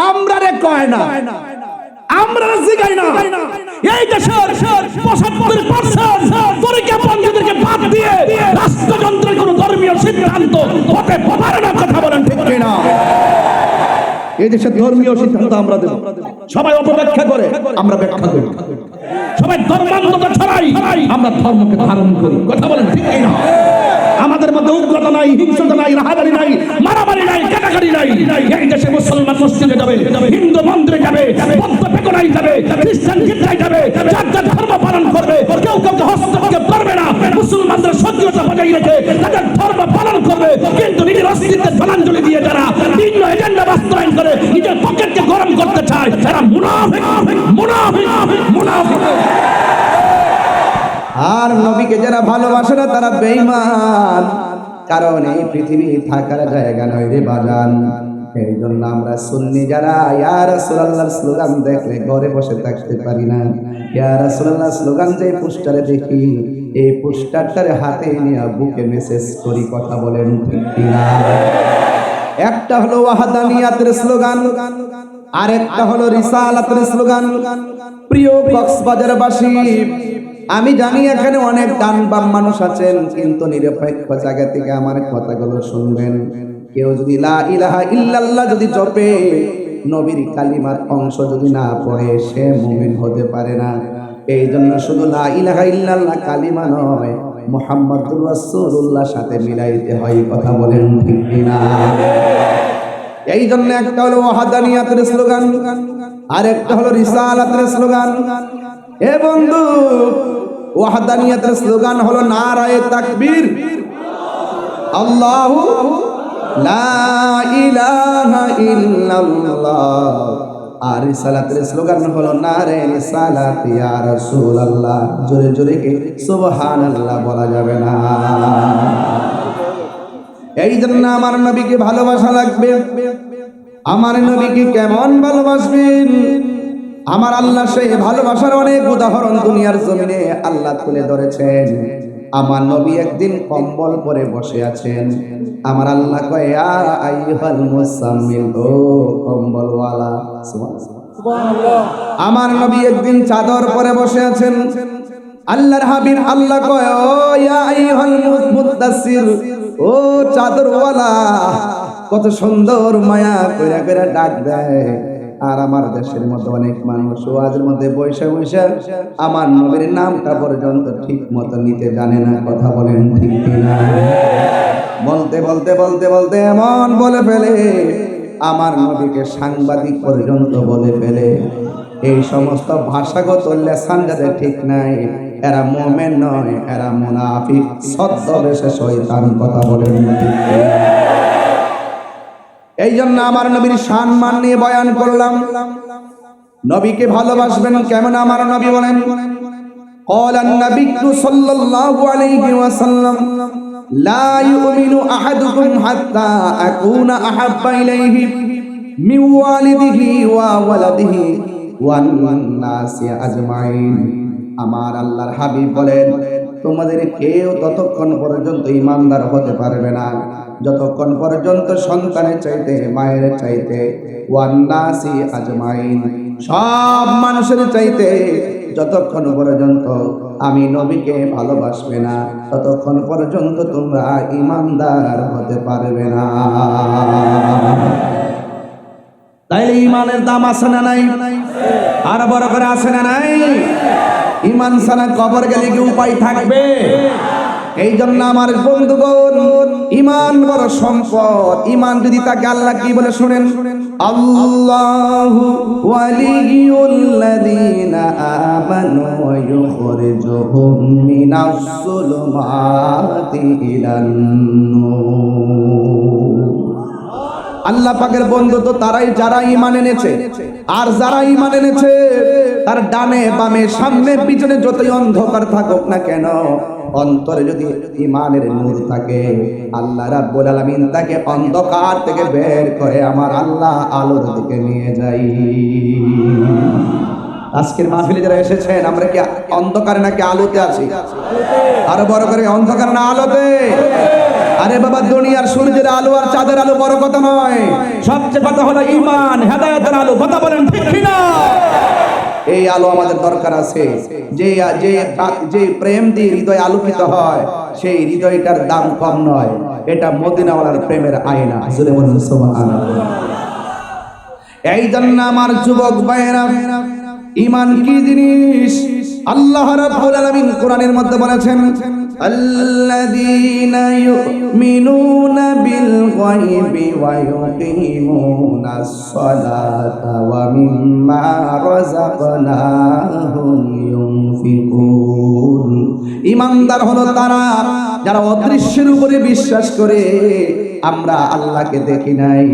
আমরা রে কয় না, আমরা জিগাই না। এই দেশের 75% তরিকাপন্থীদেরকে বাদ দিয়ে রাষ্ট্রযন্ত্রের কোন ধর্মীয় সিদ্ধান্ত হতে পারে না। কথা বলেন ঠিক কিনা? এই দেশের ধর্মীয় সিদ্ধান্ত আমরা দেব। সবাই অপব্যাখ্যা করে, আমরা ব্যাখ্যা করি। সবাই ধর্মান্ততা ছড়াই, আমরা ধর্মকে ধারণ করি। কথা বলেন ঠিক কিনা? আমাদের মধ্যে উগ্রতা নাই, হিংসতা নাই, রাহাজানি নাই, মারামারি নাই, কাটাকাটি নাই। এই দেশে মুসলমান মসজিদে যাবে, হিন্দু মন্দিরে যাবে, বৌদ্ধ পেগোডায় যাবে, খ্রিস্টান গির্জায় যাবে, যার যার ধর্ম পালন করবে। কেউ কাউকে হস্তক্ষেপ করবে না। মুসলমানদের সক্রিয়তা বজায় রেখে তাদের ধর্ম পালন করবে। কিন্তু নিজের অস্তিত্বের জলাঞ্জলি দিয়ে যারা ভিন্ন এজেন্ডা বাস্তবায়ন করে নিজের পকেটকে গরম করতে চায়, তারা মুনাফিক, মুনাফিক, মুনাফিক। আর নবীকে যারা ভালোবাসে না তারা বেঈমান। কারণ এই পৃথিবী থাকার জায়গা নয় রে বাজান। এই জন্য আমরা সুন্নি যারা ইয়া রাসূলুল্লাহর স্লোগান দেখলে ঘরে বসে থাকতে পারি না। ইয়া রাসূলুল্লাহ স্লোগান যে পোস্টারে দেখি, এই পোস্টারটারে হাতে নিয়ে বুকে মেসেজ করি। কথা বলেন ঠিক কিনা? একটা হলো ওয়াহদানিয়াতের স্লোগান, আরেকটা হলো রিসালাতের স্লোগান। প্রিয় কক্সবাজারবাসী, আমি জানি এখানে অনেক ডান বাম মানুষ আছেন, কিন্তু নিরপেক্ষ জায়গা থেকে আমার কথাগুলো শুনবেন। কেউ যদি লা ইলাহা ইল্লাল্লাহ যদি জপে, নবীর কালিমার অংশ যদি না পড়ে, সে মুমিন হতে পারে না। এই জন্য শুধু লা ইলাহা ইল্লাল্লাহ কালিমা নয়, মুহাম্মাদুর রাসূলুল্লাহর সাথে মিলাইতে হয়। কথা বলেন ঠিক কিনা? এই জন্য একটা হলো ওয়াহদানিয়াতের স্লোগান, আরেকটা হলো রিসালাতের স্লোগান। এ বন্ধু, ওয়াহদানিয়াতের স্লোগান হলো নারায়ে তাকবীর, আল্লাহু লা ইলাহা ইল্লাল্লাহ। আর রিসালাতের স্লোগান হলো নারে রিসালাত ইয়া রাসূলুল্লাহ। জোরে জোরে কি সুবহানাল্লাহ বলা যাবে না? এই জন্য আমার নবীকে ভালোবাসা লাগবে। আমার নবীকে কেমন ভালোবাসবেন? আমার আল্লাহ সেই ভালোবাসার অনেক উদাহরণ দুনিয়ার জমিনে আল্লাহ তুলে ধরেছেন। আমার নবী একদিন কম্বল পরে বসে আছেন। আমার আল্লাহ কয়, ইয়া আইয়ুহাল মুসাম্মিল, ও কম্বলওয়ালা। সুবহানাল্লাহ। আমার নবী একদিন চাদর পরে বসে আছেন। আল্লাহর হাবিব আল্লাহ কয়, ও ইয়া আইয়ুহাল মুদাসসির, ও চাদরওয়ালা। কত সুন্দর মায়া কইরা কইরা ডাক দেয়। আর আমার দেশের মধ্যে অনেক মানুষ ওয়াজের মধ্যে বৈশা বৈশা আমার নবীর নামটা পর্যন্ত ঠিক মতো নিতে জানে না। কথা বলেন ঠিক কিনা? বলতে বলতে বলতে বলতে এমন বলে ফেলে, আমার নবীকে সাংবাদিক পর্যন্ত বলে ফেলে। এই সমস্ত ভাষাগত লেসান যাদের ঠিক নাই, এরা মুমিন নয়, এরা মুনাফিক, ছদ্মবেশে শয়তান। কথা বলেন ঠিক কিনা? এই জন্য আমার নবীর সম্মান নিয়ে বয়ান করলাম। নবীকে ভালোবাসবেন কেমন? আমার নবী বলেন, ক্বালান নাবিয়্যু সাল্লাল্লাহু আলাইহি ওয়াসাল্লাম, লা ইউমিনু আহাদুকুম হাত্তা আকুনা আহাব্বা ইলাইহি মিন ওয়ালিদিহি ওয়া ওয়ালাদিহি ওয়ান নাসি আজমাইন। আমার আল্লাহর হাবিব বলেন, তোমাদের কেউ ততক্ষণ পর্যন্ত ঈমানদার হতে পারবে না যতক্ষণ পর্যন্ত সন্তানের চাইতে, মায়ের চাইতে, ওয়ান নাসি আজমাইন, সব মানুষের চাইতে যতক্ষণ পর্যন্ত আমি নবীকে ভালোবাসবে না, ততক্ষণ পর্যন্ত তোমরা ঈমানদার হতে পারবে না। তাইলে ঈমানের দাম আছে না নাই? আর বড় করে আছে না নাই? ঈমান ছাড়া কবর গেলে কি উপায় থাকবে? এই জন্য আমার বন্ধুগণ, ঈমান বড় সম্পদ। ঈমান যদি তাকে আল্লাহ কি বলে শুনেন, আল্লাহু ওয়ালিয়ুল্লাযীনা আমানু ওয়া ইউখরিজুহুম মিনাস যুলুমাতি ইলান নূর। আল্লাহ পাকের বন্ধু তো তারাই যারা ঈমান এনেছে। আর যারা ঈমান এনেছে তার ডানে বামে সামনে পিছনে যতই অন্ধকার থাকুক না কেন, অন্তরে যদি ঈমানের নূর থাকে, আল্লাহ রাব্বুল আলামিন তাকে অন্ধকার থেকে বের করে আমার আল্লাহ আলোর দিকে নিয়ে যাই। আজকের মাহফিলে যারা এসেছেন, আমরা কি অন্ধকারে নাকি আলোতে আছি? আরো বড় করে, অন্ধকার না আলোতে? আরে বাবা, দুনিয়ার সূর্যের আলো আর চাঁদের আলো বড় কথা নয়, সবচেয়ে কথা হলো ঈমান, হেদায়েতের আলো। কথা বলেন ঠিক কিনা? এই আলো আমাদের দরকার আছে। যে যে যে প্রেম দিয়ে হৃদয় আলোকিত হয়, সেই হৃদয়টার দাম কম নয়। এটা মদিনাওয়ালার প্রেমের আয়না। জোরে বলুন সুবহানাল্লাহ। এই জন্য আমার যুবক ভাইয়েরা, ঈমান কি জিনিস? আল্লাহ রাব্বুল আলামিন কোরআনের মধ্যে বলেছেন, আল্লাযীনা ইউমিনুনা বিল গায়বি ওয়া ইউকিমুনাস সালাতা ওয়া মিম্মা রাযাকনাহুম ইউনফিকুন। ঈমানদার হলো তারা যারা অদৃশ্যের উপরে বিশ্বাস করে। আমরা আল্লাহকে দেখি নাই,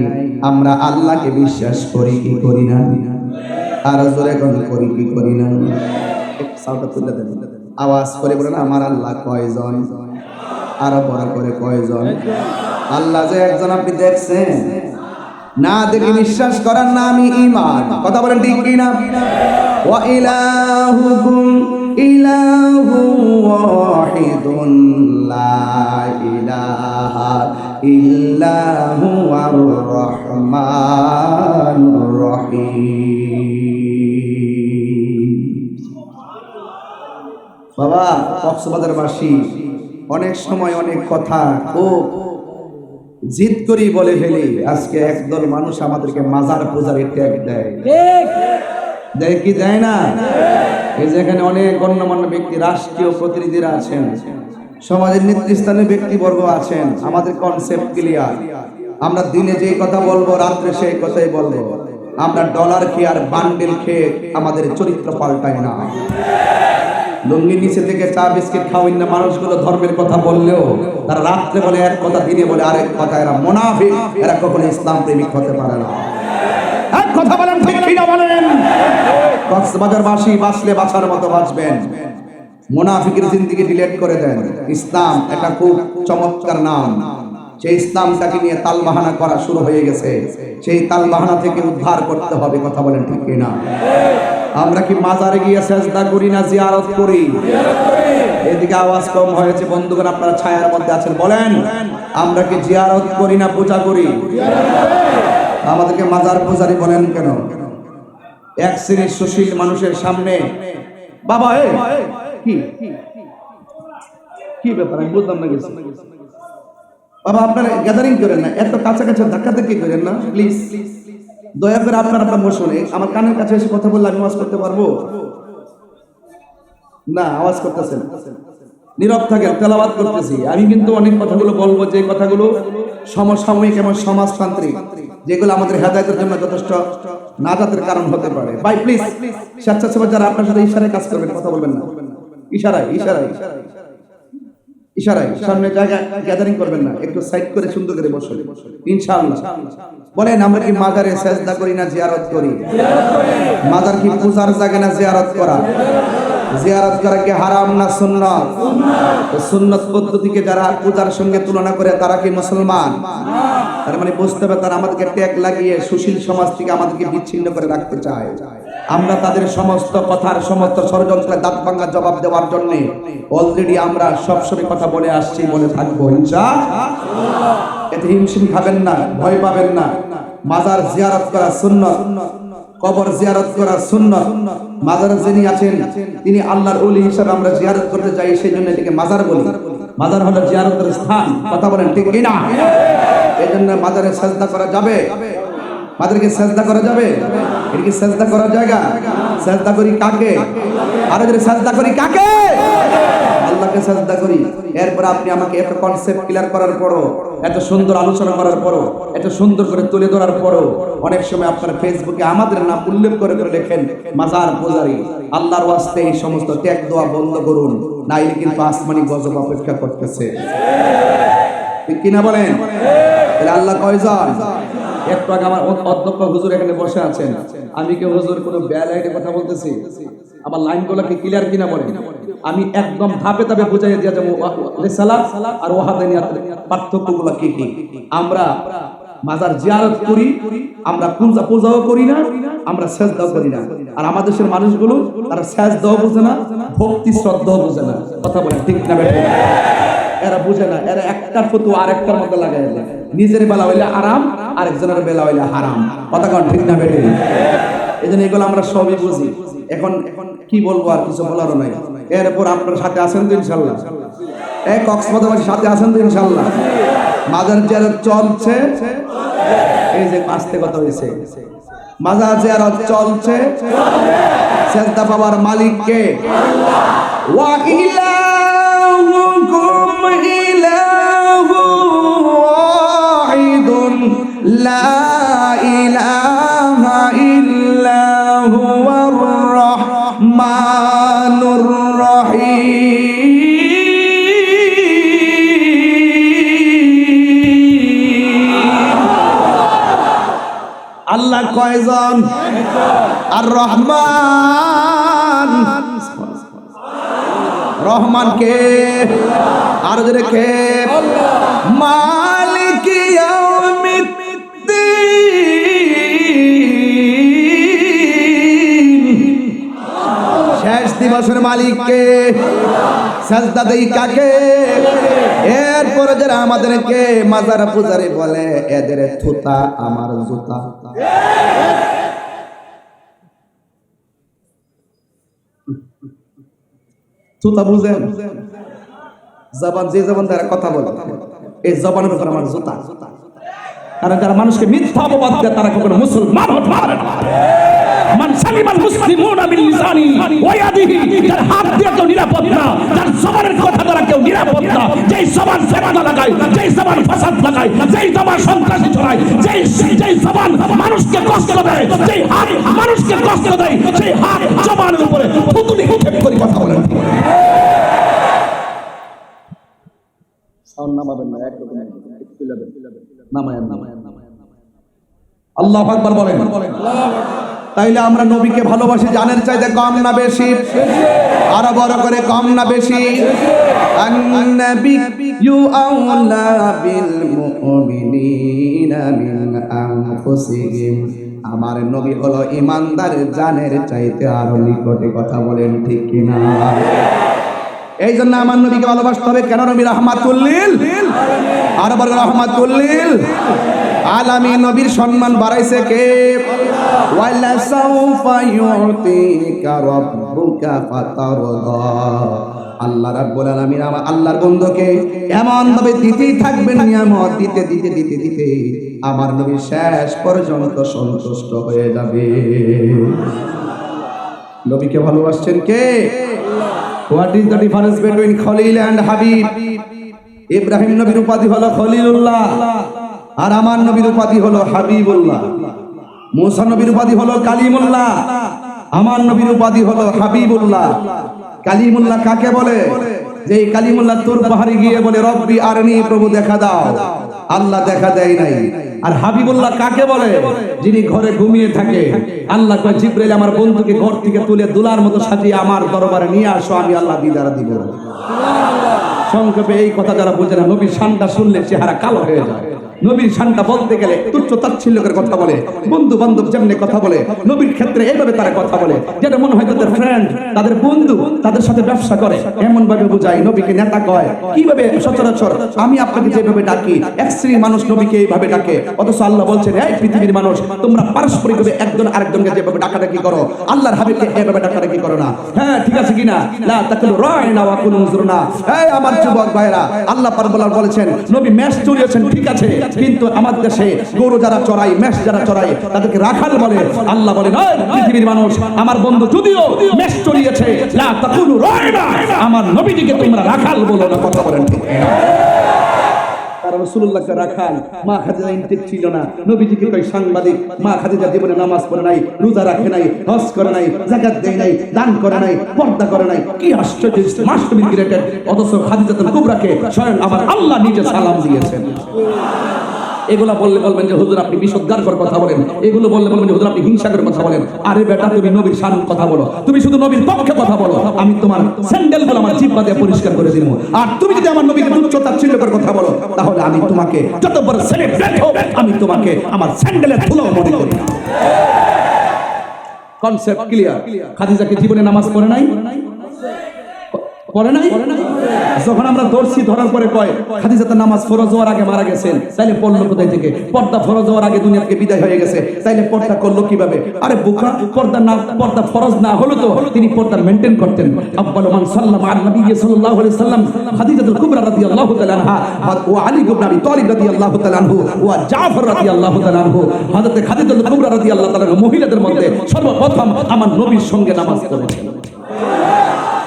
আমরা আল্লাহকে বিশ্বাস করি কি করি না? আর জোরে কোন করি কি করি না? সাউন্ডটা তুলে দেন, আওয়াজ করে বলেন আমার আল্লাহ কয়জন? আরো বড় করে কয়জন? আল্লাহ যে একজন আপনি দেখছেন, না দেখে বিশ্বাস করার নামই ঈমান। কথা বলেন ঠিক কি না? ওয়া ইলাহুকুম ইলাহু ওয়াহিদুন লা ইলাহা ইল্লা হুয়ার রহমানুর রহিম। বাবা, কক্সবাজারবাসী অনেক সময় অনেক কথা ও জিদ করি বলে ফেলি। আজকে একদল মানুষ আমাদেরকে মাজার পূজারি ট্যাগ দেয়, দেয় কি দেয় না? এই যেখানে অনেক গণ্যমান্য ব্যক্তি, রাষ্ট্রীয় প্রতিনিধিরা আছেন, সমাজের নেতৃস্থানীয় ব্যক্তিবর্গ আছেন। আমাদের কনসেপ্ট ক্লিয়ার। আমরা দিনে যেই কথা বলবো, রাত্রে সেই কথাই বলবো। আমরা ডলার খেয়ে আর বান্ডেল খেয়ে আমাদের চরিত্র পাল্টাই না। লুঙ্গির নিচে থেকে চা বিস্কিট খাওয়াই না মানুষগুলো ধর্মের কথা বললেও তারা রাত্রে বলে এক কথা, দিনে বলে আরেক কথা। এরা মুনাফিক, এরা কখনো ইসলাম প্রেমিক হতে পারে না। এক কথা বলেন ঠিক কিনা বলেন? কক্সবাজারবাসী বাঁচলে বাঁচার মতো বাঁচবেন। মুনাফিকের জিন্দেগি ডিলিট করে দেন। ইসলাম এটা খুব চমৎকার নাম। সেই ইসলামটাকে নিয়ে তালবাহানা করা শুরু হয়ে গেছে। সেই তালবাহানা থেকে উদ্ধার করতে হবে। কথা বলেন ঠিক কিনা? আমরা কি মাজারে গিয়ে সেজদা করি না জিয়ারত করি? এদিকে আওয়াজ কম হয়েছে বন্ধুগণ, আপনারা ছায়ার মধ্যে আছেন, বলেন আমরা কি জিয়ারত করি না পূজা করি? আমাদেরকে মাজার পূজারি বলেন কেন? এক শ্রেণীর সুশীল মানুষের সামনে বাবা কি কি ব্যাপার আমি বুঝলাম না। গেছে বাবা, আপনারা গ্যাদারিং করেন না, এত কাছাকাছি ধাক্কাধাক্কি করেন না প্লিজ। দয়া করে আপনারা বসুন। আমার কানের কাছে এসে কথা বললে আমি আওয়াজ করতে পারবো না? আওয়াজ করতেছেন, নীরব থাকেন, তেলাওয়াত করতেছি। আমি কিন্তু অনেক কথাগুলো বলবো, যে কথাগুলো সমসাময়িক এবং সমাজতান্ত্রিক, যেগুলো আমাদের হেদায়েতের জন্য যথেষ্ট নাজাতের কারণ হতে পারে। ভাই প্লিজ, স্বেচ্ছাসেবক যারা আপনার সাথে ইশারায় কাজ করবেন, কথা বলবেন না। ইশারায় ইশারায় ইশারায় সামনে জায়গা গ্যাদারিং করবেন না, একটু সাইড করে সুন্দর করে বসুন ইনশাআল্লাহ। বলেন আমরা কি মাজারে সেজদা করি না জিয়ারত করি? মাজার কি পূজার জায়গা না জিয়ারত করা? জিয়ারত করা কি হারাম না সুন্নাত? সুন্নাত পদ্ধতিকে যারা পূজার সঙ্গে তুলনা করে তারা কি মুসলমান? তার মানে বুঝতে হবে তারা আমাদেরকে ট্যাগ লাগিয়ে সুশীল সমাজ থেকে আমাদেরকে বিচ্ছিন্ন করে রাখতে চায়। আমরা তাদের সমস্ত কথার, সমস্ত ষড়যন্ত্রের দাঁত ভাঙা জবাব দেওয়ার জন্য অলরেডি আমরা সবসময় কথা বলে আসছি, বলে থাকবো ইনশাআল্লাহ। এতে হিমশিম খাবেন না, ভয় পাবেন না। মাজার জিয়ারত করা সুন্নাত, কবর জিয়ারত করা সুন্নাত। মাজারে যিনি আছেন তিনি আল্লাহর ওলি হিসেবে আমরা জিয়ারত করতে যাই, সেই জন্য এটাকে মাজার বলি। মাজার হলো জিয়ারতের স্থান। কথা বলেন ঠিক কি না? এই জন্য মাজারে সেজদা করা যাবে। মাজারকে সেজদা করা যাবে? এটা কি সেজদা করার জায়গা? সেজদা করি কাকে? আরে যদি সেজদা করি কাকে? আল্লাহকে সেজদা করি। এরপর আপনি আমাকে এত কনসেপ্ট ক্লিয়ার করার পরও, এত সুন্দর আলোচনা করার পরও, এত সুন্দর করে তুলে ধরার পরও অনেক সময় আপনারা ফেসবুকে আমাদের নাম উল্লেখ করে করে লেখেন মাজার পূজারি। আল্লাহর ওয়াস্তে এই সমস্ত ত্যাগ দোয়া বন্ধ করুন, নাইলে কিন্তু আসমানি গজব অপেক্ষা করতেছে। ঠিক কিনা বলেন? তাহলে আল্লাহ কয়জন? একটু আগে আমার অধ্যক্ষ হুজুর এখানে বসে আছেন, আমি কি হুজুর কোনো বেলাইটে কথা বলতেছি? আমার লাইনগুলো কি ক্লিয়ার কিনা বলেন? আমি একদম ধাপে ধাপে বুঝাই দিয়ে যাবো রিসালাত আর ওয়াহাদানিয়াতের পার্থক্যগুলো কি কি। আমরা মাজার জিয়ারত করি, আমরা পূজাও করি না, আমরা সেজদাও করি না। আর আমাদের দেশের মানুষগুলো তারা সেজদাও বোঝে না, ভক্তি শ্রদ্ধাও বোঝে না। কথা বলেন ঠিক না বেঠিক? এরা বুঝে না, এরা একটার ফতোয়া আরেকটার মধ্যে লাগাই দেয়। নিজের বেলা হইলে আরাম, আরেকজনের বেলা হইলে হারাম। কথা কোন ঠিক না বেঠিক? এই জন্য এগুলো আমরা সবই বুঝি। এখন কি বলবো, আর কিছু বলারও নাই। এরপর আপনার সাথে আছেন তো ইনশাল্লাহ? এই কক্সবাজারের সাথে আছেন তো ইনশাল্লাহ? মাজার জিয়ারত চলছে, এই যে আস্তে কথা হয়েছে, মাজার জিয়ারত চলছে। সেজদা পাওয়ার মালিক কে? ওয়া ইলাহুকুম ইলাহু ওয়াহিদুন লা ইলাহা ইল্লা হুয়ার রাহমানুর রহিম। আল্লাহ কয়জন? আর রহমান, রহমান কে? আর জোরে কে? মালিক ইয়াউমিদ্দিন, শেষ দিবসের মালিক কে? সাজদা দেই কাকে? এরপরে যারা আমাদেরকে মাজার পূজারি বলে, এদের থুতা আমার জুতা। জুতা বুঝেন? জবান, যে জবান দ্বারা কথা বলে, এই জবানের উপর আমার জুতা। কারণ যারা মানুষকে মিথ্যা অপবাদ দেয় তারা কখনো মুসলমান হতে পারে না। মান সালিমাল মুসলিমুনা বিল লিসানি ওয়া ইয়াদিহি, যার হাত দিয়ে কেউ নিরাপদ না, যার জবানের কথা দ্বারা কেউ নিরাপদ না, যেই জবান ফেতনা লাগায়, যেই জবান ফাসাদ লাগায়, যেই জবান সন্ত্রাসী ছড়ায়, যেই জবান মানুষকে কষ্ট দেয়, যেই হাত মানুষকে কষ্ট দেয়, সেই হাত জবানের উপরে থুতু নিক্ষেপ করে কথা বলেন। সাউন্ড নামাবেন না, একদম একটু লাবেন, নামায়েন। আল্লাহু আকবার বলেন। তাইলে আমরা নবীকে ভালোবাসি জানের চাইতে কম না বেশি? আরো বড় করে, কম না বেশি? আন-নাবিয়্যু আওলা বিল মুমিনিনা মিন আনফুসিহিম, আমার নবী হলো ঈমানদার জানের চাইতে আরো নিকটে। কথা বলেন ঠিক কিনা? এই জন্য আমার নবীকে ভালোবাসতে হবে। কেন? নবী রাহমাতুল লিল আলামিন। আর বড় রাহমাতুল লিল আলামিন। নবীর সম্মান বাড়াইছে কে? ওয়ালা সাউফা ইউতিকা রাব্বুকা ফাতারদা, আল্লাহ রাব্বুল আলামিন আমার আল্লাহর বন্ধুকে এমন ভাবে দিতেই থাকবেন নিয়ামত, দিতে দিতে দিতে দিতে আমার নবী শেষ পর্যন্ত সন্তুষ্ট হয়ে যাবে। নবীকে ভালোবাসছেন কে? What is the difference between Khalil and Habib? Ibrahim নবীর উপাধি হলো খলিলুল্লাহ, আর আমার নবীর উপাধি হলো হাবিবুল্লাহ। মুসা নবীর উপাধি হলো কালিমুল্লাহ, আমার নবীর উপাধি হলো হাবিবুল্লাহ। কালিমুল্লাহ কাকে বলে? যে কালিমুল্লাহ তুর পাহাড়ে গিয়ে বলে রব্বি আরনি, প্রভু দেখা দাও, আল্লাহ দেখা দেয় নাই। আর হাবিবুল্লাহ কাকে বলে? যিনি ঘরে ঘুমিয়ে থাকে, আল্লাহ কয় জিবরাইল আমার বন্ধুকে ঘর থেকে তুলে দুলার মতো সাজিয়ে আমার দরবারে নিয়ে আসো, আমি আল্লাহ দিদার দিব। সংক্ষেপে এই কথা যারা বুঝে না, নবীর শানটা শুনলে চেহারা কালো হয়ে যায়। নবীর শানটা বলতে গেলে তুচ্ছ তাচ্ছিল্য করে কথা বলে, বন্ধু বান্ধব যেমনি কথা বলে, নবীর ক্ষেত্রে এইভাবে তারা কথা বলে যেটা মনে হয় তাদের ফ্রেন্ড, তাদের বন্ধু, তাদের সাথে ব্যবসা করে, এমন ভাবে বোঝায়। নবীকে নেতা কয় কিভাবে? সচরাচর আমি আপনাকে যেভাবে ডাকি, এক শ্রেণীর মানুষ নবীকে এইভাবে ডাকে, অথচ আল্লাহ বলছেন এই পৃথিবীর মানুষ তোমরা পারস্পরিকভাবে একজন আরেকজনকে যেভাবে ডাকাডাকি করো, আল্লাহর হাবিবকে এইভাবে ডাকাডাকি করো না। হ্যাঁ, ঠিক আছে কিনা? লা তাকুলু রায়না ওয়া কুলু উযরনা। এই আমার যুবক ভাইরা, আল্লাহ পাক বলেছেন নবী মেষ চড়িয়েছেন, ঠিক আছে, কিন্তু আমাদের দেশে গরু যারা চড়ায়, মেষ যারা চড়ায় তাদেরকে রাখাল বলে। আল্লাহ বলেন ওই পৃথিবীর মানুষ, আমার বন্ধু যদিও মেষ চড়িয়েছে, লা তাকুলু রায়না, আমার নবীজিকে তোমরা রাখাল বলো না। কথা বলেন ঠিক না? কারণ রাসূলুল্লাহকে রাখাল, মা খাদিজা ইন্টেক ছিল না, নবীজিকে কই সাংবাদিক। মা খাদিজা জীবনে নামাজ পড়ে নাই, রোজা রাখে নাই, হজ করে নাই, যাকাত দেয় নাই, দান করে নাই, পর্দা করে নাই। কি আশ্চর্য, মাস্ট বি গ্রেটেড। অথচ খাদিজাতুল কুবরাকে স্বয়ং আমার আল্লাহ নিজে সালাম দিয়েছেন। এগুলা বললে বলবেন যে হুজুর আপনি বিশুদ্ধার কথা বলেন, এগুলো বললে বলবেন যে হুজুর আপনি হিংসার কথা বলেন। আরে বেটা, তুমি নবীর শান কথা বলো, তুমি শুধু নবীর পক্ষে কথা বলো, আমি তোমার স্যান্ডেলগুলো আমার জিহ্বা দিয়ে পরিষ্কার করে দিব। আর তুমি যদি আমার নবীকে তুচ্ছ তাচ্ছিল্য করে কথা বলো, তাহলে আমি তোমাকে যত বড় সেলিব্রেট হোক, আমি তোমাকে আমার স্যান্ডেলের ধুলো মনে করি। Concept clear? খাদিজা কি জীবনে নামাজ পড়ে নাই? পড়ে নাই? যখন আমরা ধরছি, ধরার পরে কয় খাদিজা তো নামাজ ফরজ হওয়ার আগে মারা গেছেন, তাইলে পড়লো কোথায় থেকে? পর্দা ফরজ হওয়ার আগে দুনিয়া থেকে বিদায় হয়ে গেছে, তাইলে পর্দা করলো কিভাবে? আরে বোকা, পর্দা ফরজ না হলো তো তিনি পর্দা মেইনটেইন করতেন। আব্বালু মান সাল্লামা আলা নবী সাল্লাল্লাহু আলাইহি সাল্লাম খাদিজাতুল কুবরা রাদিয়াল্লাহু তাআলা আনহা ওয়া আলী ইবনে আবি তালিব রাদিয়াল্লাহু তাআলা আনহু ওয়া জাফর রাদিয়াল্লাহু তাআলা আনহু। হযরত খাদিজাতুল কুবরা রাদিয়াল্লাহু তাআলা মহিলাদের মধ্যে সর্বপ্রথম আমার নবীর সঙ্গে নামাজ পড়েছেন।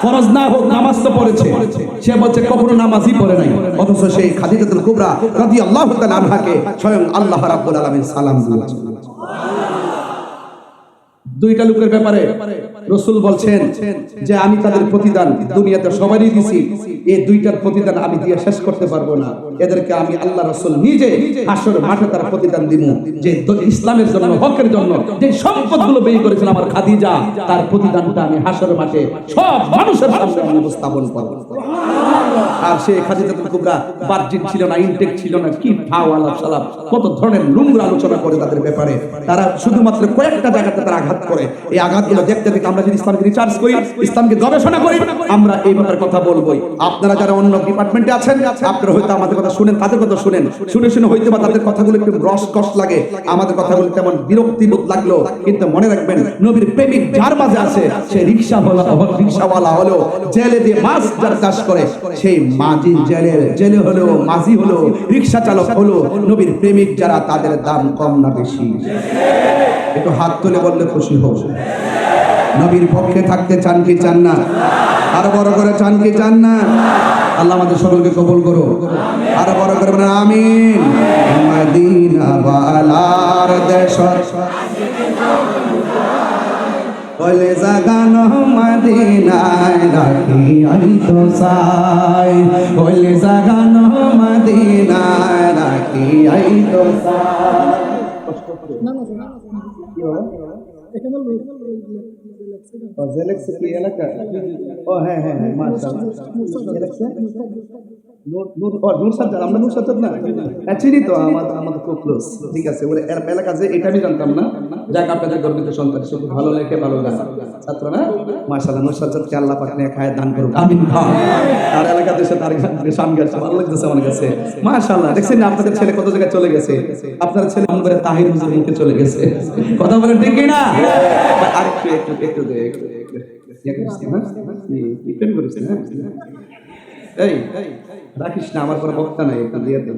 ফরজ না হোক নামাজ তো পড়েছে, সে বলছে কখনো নামাজই পড়ে নাই, অথচ সেই খাদিজাতুল কুবরা রাদিয়াল্লাহু তাআলা আনহাকে স্বয়ং আল্লাহ রাব্বুল আলামিন সালাম দিয়েছেন। দুইটা লোকের ব্যাপারে রাসূল বলছেন যে আমি তাদের প্রতিদান দুনিয়াতে সবারই দিছি, এই দুইটার প্রতিদান আমি দিয়ে শেষ করতে পারবো না, এদেরকে আমি আল্লাহ রাসূল নিজে হাসর মাঠে তার প্রতিদান দিব। যে ইসলামের জন্য, হকের জন্য যে সম্পদগুলো ব্যয় করেছিল আমার খাদিজা, তার প্রতিদানটা আমি হাসর মাঠে সব মানুষের সামনে আমি উপস্থাপন করব। আর সে খাদিজাতুল কুবরা বাহ্যিক ছিল না, ইনটেক ছিল না, কি ফাওয়ালা সালাম, কত ধরনের নোংরা আলোচনা করে তাদের ব্যাপারে। তারা শুধুমাত্র কয়েকটা জায়গাতে তারা আঘাত করে, এই আঘাতগুলো দেখতে দেখতে আমরা যদি ইসলামকে রিসার্চ করি, ইসলামকে গবেষণা করি, আমরা এই ব্যাপারে কথা বলবোই। আপনারা যারা অন্য ডিপার্টমেন্টে আছেন, আপনারা হয়তো আমাদের কথা শুনেন, তাদের কথা শুনেন, শুনে শুনে হয়তো বা তাদের কথাগুলো একটু রসকস লাগে, আমাদের কথাগুলো তেমন বিরক্তিবোধ লাগলো, কিন্তু মনে রাখবেন নবীর প্রেমিক যার মাঝে আছে, সে রিকশাওয়ালা হলো, জেলে দিয়ে মাছ যার চাষ করে, সেই মাঝি জেলে হলো, মাঝি হলো, রিকশা চালক হলো, নবীর প্রেমিক যারা, তাদের দাম কম না বেশি? একটু হাত তুলে বললে খুশি হব। নবীর পক্ষে থাকতে চান কি চান না? আরো বড় করে চান কি চান না? আল্লাহ আমাদের সকলকে কবুল করো, আরো বড় করে বলেন আমিন। মদিনা ওয়ালার দেশ বলে জাগানো মদিনায় রাখি আই তো সাই, বলে জাগানো মদিনায় রাখি আই তো সাই। চিনি তো, আমাদের খুব ক্লোজ। ঠিক আছে, ওর এলাকা যে এটা আমি জানতাম না। যাক, আপনাদের গর্বিত সন্তান, শুধু ভালো লেখে ভালো গান ছাত্র না, মাশাআল্লাহ। নুসরাতকে আল্লাহ পাক নিয়ে খায় দান করুক, আমিন। তার এলাকাতে সে তার শান গাছে ভালো লাগতেছে আমার কাছে, মাশাআল্লাহ। দেখছেন না আপনাদের ছেলে কত জায়গায় চলে গেছে, আপনার ছেলে আমাদের তাহির হুজুর মুখে চলে গেছে, কথা বলেন ঠিক না? আরেকটু একটু একটু দে, একটু প্রেম করিস না, এই রাখিস না, আমার কোনো বক্তা নাই, একটু দিয়ে দে।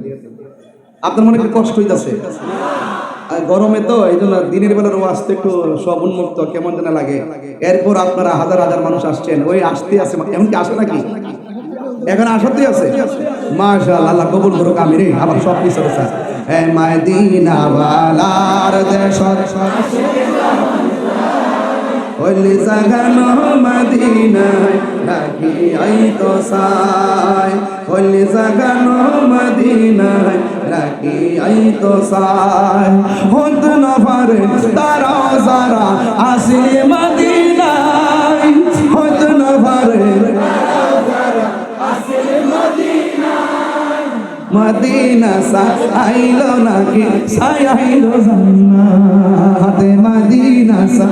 আপনার মনে একটু কষ্ট হইতেছে, গরমে তো এই জন্য দিনের বেলার ওয়াজটা একটু সব উন্মুক্ত কেমন যেন লাগে। এরপর আপনারা হাজার হাজার মানুষ আসছেন, ওই আসতে আছে, এমনকি আসে নাকি এখন আসতেই আছে। মাশাআল্লাহ, আল্লাহ কবুল করুক, আমিন। আবার সব কিছু আছে। হে মদিনা ওয়ালার দেশ ওলি জাগানো মদিনায় রাখি আই তো সাই, ওলি জাগানো মদিনায় রাখি আই তো সাই। হত নফরে তারা যারা আসি মদিনায়, হত নফরে মদিনা সা আইলো নাকি সাই আইলো জান্নাত, মদিনা সা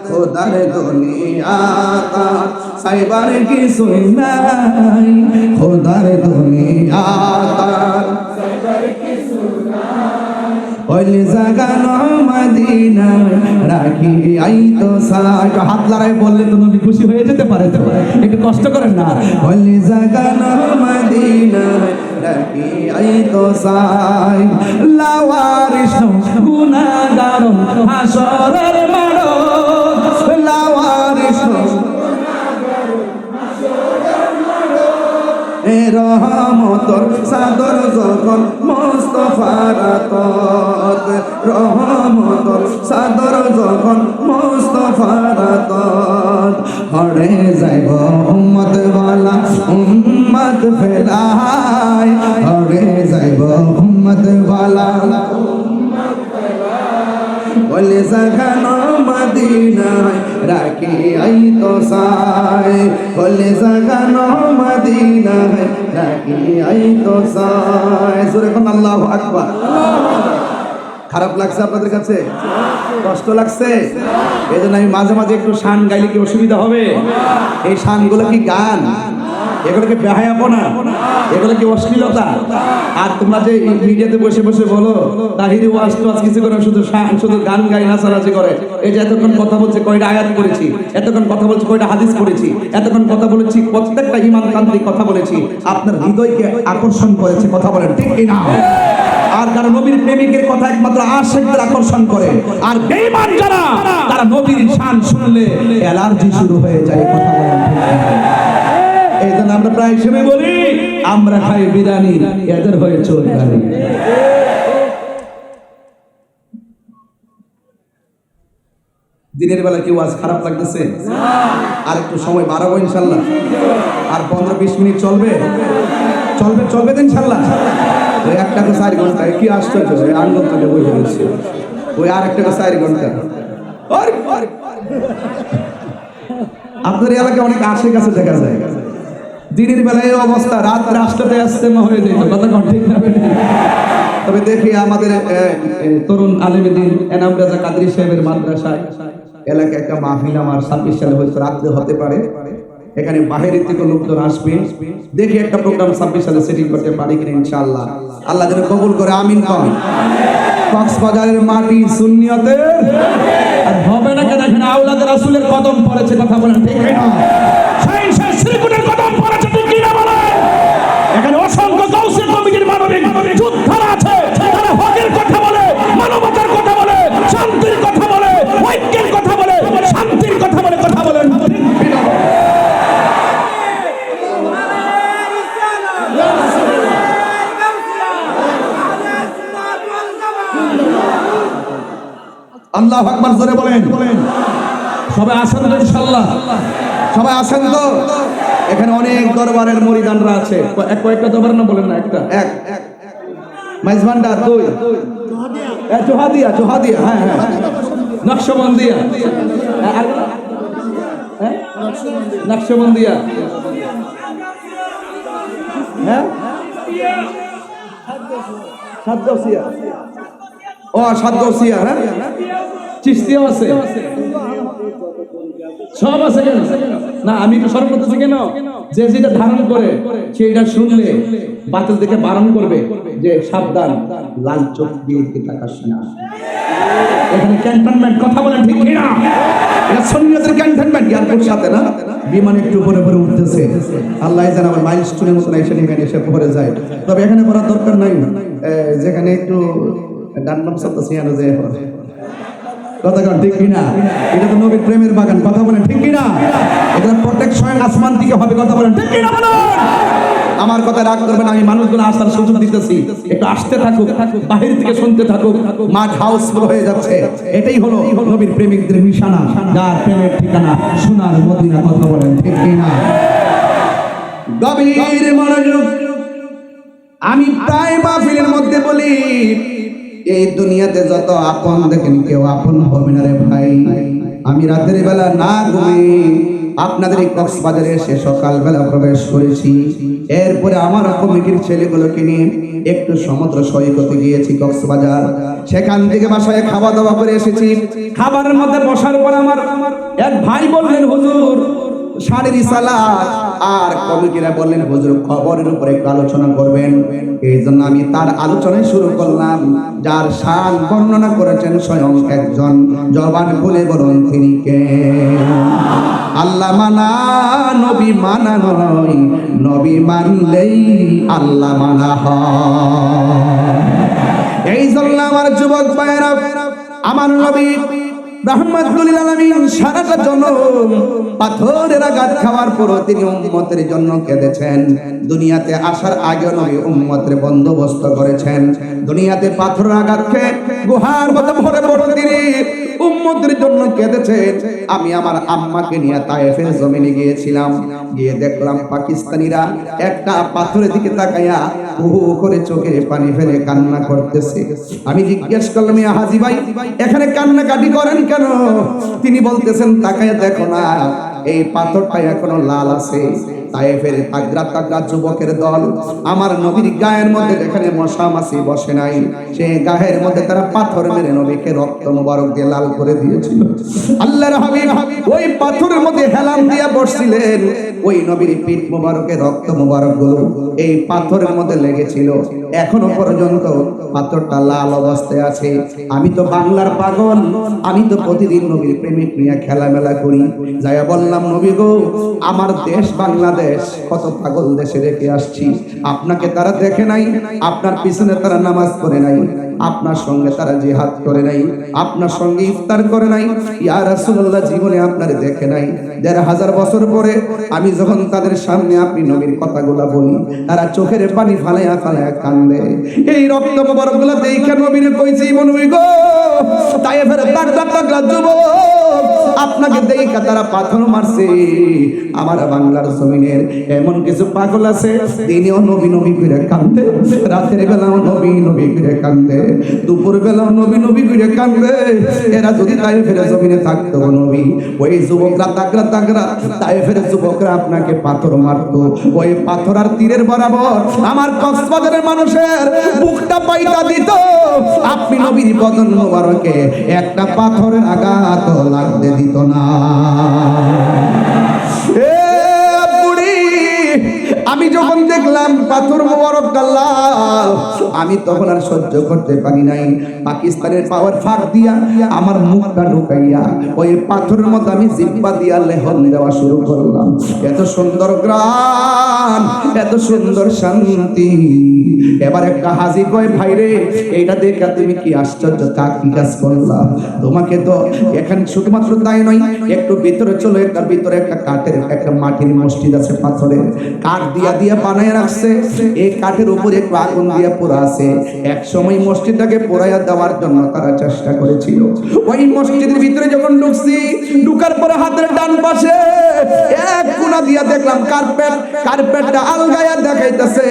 খোদার দুনিয়া সাইবার কিছু নাই, খোদার দুনিয়া ওই জাগানো মদিনা রাখি আই তো সাই। হাত লড়াই বললে তো নবী খুশি হয়ে যেতে পারে, একটু কষ্ট করেন না। ওই জাগানো মদিনা রাখি আই তো সাই, লাওয়ারিস গুনাহগার হাসরের মাড়ো, লাওয়ারিস রহমতর সাদর যখন মুস্তাফার আতত, রহমতর সাদর যখন মুস্তাফার আতত, হরে যাইব উম্মত ওয়ালা উম্মত ফেলাই, হরে যাইব উম্মত ওয়ালা বলে জাগানো মদিনায় রাখি আই তো সাই, বলে জাগানো মদিনায় রাখি আই তো সাই। সুরে কোন আল্লাহু আকবার। খারাপ লাগছে আপনাদের কাছে? কষ্ট লাগছে? এই জন্য আমি মাঝে মাঝে একটু শান গাইলে কি অসুবিধা হবে? এই শানগুলো কি গান? এগুলো কি বেহায়াপনা? এগুলো কি অশ্লীলতা? আর তোমরা যে মিডিয়াতে বসে বসে বলো তাহিরি ওয়াজ টোয়াজ কিছু করে শুধু গান গাই নাচানাচি করে, এই যে এতক্ষণ কথা বলছে কয়টা আয়াত পড়েছি, এতক্ষণ কথা বলছে কয়টা হাদিস পড়েছি, এতক্ষণ কথা বলেছি প্রত্যেকটা ঈমান তান্ত্রিক কথা বলেছি, আপনার হৃদয়কে আকর্ষণ করেছে, কথা বলেন ঠিক কি না? আর যারা নবীর প্রেমিকের কথা একমাত্র আশিকদের আকর্ষণ করে, আর বেঈমান যারা তারা নবীর শান শুনলে অ্যালার্জি শুরু হয়ে যায়, কথা বলেন ঠিক কি না? এই জন্য আমরা প্রায় সময় বলি আমরা খাই বিরিয়ানি, এদের হয়ে চোরকানি। দিনের বেলা কি ওয়াজ খারাপ লাগতেছে? আর একটু সময় বাড়াবো ইনশাল্লাহ, আর 15-20 মিনিট চলবে চলবে চলবে তো ইনশাল্লাহ। ওই 1 টাকা 4 ঘন্টায় কি আশ্চর্য, ওই আন্দোলনটা বসে রয়েছে, ওই আর 1 টাকা 4 ঘন্টা। আপনার এলাকায় অনেক আশে কাছে দেখা যায়, দিনের বেলায় অবস্থা, রাত রাষ্ট্রতে আসতে হয়ে যেত, কথা কন ঠিক না? তবে দেখি আমাদের তরুণ আলেমদ্দিন এনাম রাজা কাদরি সাহেবের মাদ্রাসায় এলাকায় একটা মাহফিল আমার 26 সালে হয়তো রাত্রে হতে পারে, এখানে বাহিরের থেকে লোকজন আসবে, দেখি একটা প্রোগ্রাম 26 সালে সেটিং করতে পারি কিনা ইনশাআল্লাহ। আল্লাহ যেন কবুল করে, আমিন কন। কক্সবাজারের মাটি সুন্নিয়তের, আর হবে না কেন? এখানে আওলাদ রাসূলের কদম পড়েছে, কথা বলেন ঠিক না? শ্রীকুটের কদম পড়েছে ঠিক কি না বলেন? এখানে অসংখ্য গাউসিয়া কমিটির মানবিক যোদ্ধারা আছে, তারা হকের কথা বলে, মানবতার কথা বলে, শান্তির কথা বলে, ঐক্যের কথা বলে, শান্তির কথা বলে, কথা বলেন ঠিক কি না? আল্লাহু আকবার জোরে বলেন। সবাই আসেন তো ইনশাআল্লাহ, সবাই আসেন তো। এখানে অনেক দরবারের মুরিদানরা আছে, কয়েকটা দরবার না বলেন না? একটা এক মাইজভান্ডার, 2 জোহাদিয়া, হ্যাঁ হ্যাঁ, নকশবন্দিয়া, নকশবন্দিয়া, হ্যাঁ সাতগাছিয়া, ও সাতগাছিয়া, হ্যাঁ চিশতিয়া আছে, সব আছে কেন না? আমি তো স্মরণ করতেছি কেন? যে যেটা ধারণ করে সেটা শুনলে বাতিল থেকে বারণ করবে যে সাবধান, লাল চোখ দিয়ে তাকাস না। এখানে ক্যান্টনমেন্ট, কথা বলেন ঠিক কি না? এটা সুন্নিয়তের ক্যান্টনমেন্ট, এয়ারপোর্ট সাথে না, বিমান একটু উপরে উপরে উঠতেছে, আল্লাহ জানে আমার মাইলস্টোনের মতন এখানে এসে পড়ে যায়। তবে এখানে করার দরকার নাই, যেখানে একটু ডান বাম শব্দ সিয়ানো যায়, কথা কন ঠিক কিনা? এটা তো নবীর প্রেমের বাগান, কথা বলেন ঠিক কিনা? এটা প্রোটেকশন আসমান থেকে হবে, কথা বলেন ঠিক কিনা? বলেন। আমার কথা রাগ করবেন, আমি মানুষগুলো আসার সুযোগ দিতেছি, একটু আসতে থাকুক, বাহির থেকে শুনতে থাকুক, মাঠ হাউসফুল হয়ে যাচ্ছে। এটাই হলো নবীর প্রেমিকদের নিশানা, যার প্রেমের ঠিকানা সোনার মদিনা, কথা বলেন ঠিক কিনা? গভীর মনোযোগ। আমি প্রায় মাহফিলের মধ্যে বলি, এই দুনিয়াতে যত আপন দেখেন কেউ আপন হবে না রে ভাই। আমি রাতের বেলা না ঘুমিয়ে আপনাদের এই কক্সবাজারে এসে সকালবেলা প্রবেশ করেছি, এরপরে আমার কমিটির ছেলেগুলোকে নিয়ে একটু সমুদ্র সৈকতে গিয়েছি কক্সবাজার, সেখান থেকে বাসায় খাওয়া দাওয়া করে এসেছি। খাবারের মধ্যে বসার পর আমার এক ভাই বললেন, হুজুর শাড়ির সালাত, আর কমিটিরা বললেন হুজুর খবরের উপরে একটু আলোচনা করবেন। এই জন্য আমি তার আলোচনায় শুরু করলাম, যার শান বর্ণনা করেছেন স্বয়ং একজন, জবান খুলে বলুন তিনি কে? আল্লাহ মানা নবী মানা নয়, নবী মানলেই আল্লাহ মানা হয়। এই জন্য আমার যুবক ভাইয়েরা, আমার নবী রাহমাতুল আলামিন সারাটা জনম পাথরের আঘাত খাওয়ার পর তিনি উম্মতের জন্য কেঁদেছেন। দুনিয়াতে আসার আগে নবী উম্মতের বন্দোবস্ত করেছেন। দুনিয়াতে পাথরের আঘাত খেয়ে গুহার মতো ভরে ভরে তিনি উম্মতের জন্য কেঁদেছেন। আমি আমার আম্মাকে নিয়ে তায়েফের জমিনে গিয়েছিলাম, গিয়ে দেখলাম পাকিস্তানিরা একটা পাথরের দিকে তাকাইয়া হু হু করে চোখে পানি ফেলে কান্না করতেছে। আমি জিজ্ঞেস করলাম, ইয়া হাজী ভাই, এখানে কান্নাকাটি করেন কেন? তিনি বলতেছেন, তাকাইয়া দেখো না, এই পাথরটা এখনো লাল আছে, তায়েফের তাগড়া তাগড়া যুবকের দল আমার নবীর গায়ের মধ্যে যেখানে মশা মাছি বসে নাই সেই গায়ের মধ্যে তারা পাথর মেরে নবীকে রক্ত মোবারক দিয়ে লাল করে দিয়েছিল। আল্লাহর হাবিব ওই পাথরের মধ্যে হেলান দিয়া বসছিলেন, ওই নবীর পিঠ মোবারকে রক্ত মোবারক গুলো এই পাথরের মধ্যে লেগেছিল, এখনো পর্যন্ত পাথরটা লাল অবস্থায় আছে। আমি তো বাংলার পাগল, আমি তো প্রতিদিন নবীর প্রেমিক নিয়ে খেলামেলা করি। যাইয়া বললাম, নবী গো, আমার দেশ বাংলাদেশ কত পাগল দেশে রেখে আসছি, আপনাকে তারা দেখে নাই, আপনার পিছনে তারা নামাজ পড়ে নাই, আপনার সঙ্গে তারা জিহাদ করে নাই, আপনার সঙ্গে ইফতার করে নাই, ইয়া রাসূলুল্লাহ জীবনে আপনারে দেখে নাই। ১৫০০ বছর পরে আমি যখন তাদের সামনে আপনি নবীর কথাগুলা বলি, তারা চোখের পানি ফালাইয়া ফালাইয়া কান্দে। এই রক্ত মোবারকগুলা দেখে নবীরে কইছি, নবী গো, তায়েফের তাগড়া তাগড়া যুবক আপনাকে দেখে তারা পাথর মারছে। আমার বাংলার জমিনের এমন কিছু পাগল আছে, দিনেও নবী নবী করে কান্দে, রাতের বেলাও নবী নবী করে কান্দে, দুপুর বেলাও নবী নবী করে কান্দে। এরা যদি তায়েফের জমিনে থাকতো নবী, ওই যুবকরা তাগড়া তাগড়া তায়েফের যুবকরা আপনাকে পাথর মারতো, ওই পাথর আর তীরের বরাবর আমার কক্সবাজারের মানুষের বুকটা পাইতা দিত। আপনি নবীর বদন মোবারকে একটা পাথরের আঘাত লাগতে দিত না। আমি যখন দেখলাম পাথর মোবারকটা লাল, আমি তখন আর সহ্য করতে পারি নাই। পাকিস্তানের পাওয়ার ফাঁক দিয়া আমার মুখটা ঢুকাইয়া ওই পাথরের মধ্যে আমি জিব্বা দিয়া লেহন দেওয়া শুরু করলাম। এত সুন্দর গ্রাম, এত সুন্দর শান্তি। এবার একটা হাজি কয়, ভাইরে, এইটা দেখে তুমি কি আশ্চর্য কি কাজ করলা? তোমাকে তো এখানে শুধুমাত্র তাই নয়, একটু ভিতরে চলো, একটা ভিতরে একটা কাঠের একটা মাটির মসজিদ আছে, পাথরের কাঠ দিয়া দিয়া বানায় রাখছে। এই কাঠের উপরে একটু আগুন দিয়া পোড়া আছে। এক সময় মসজিদটাকে পোড়াইয়া দেওয়ার জন্য তারা চেষ্টা করেছিল। ওই মসজিদের ভিতরে যখন ঢুকছি, ঢুকার পরে হাতের ডান পাশে এক কোণা দিয়া দেখলাম কার্পেট, কার্পেটটা আলগায়া দেখাইতেছে।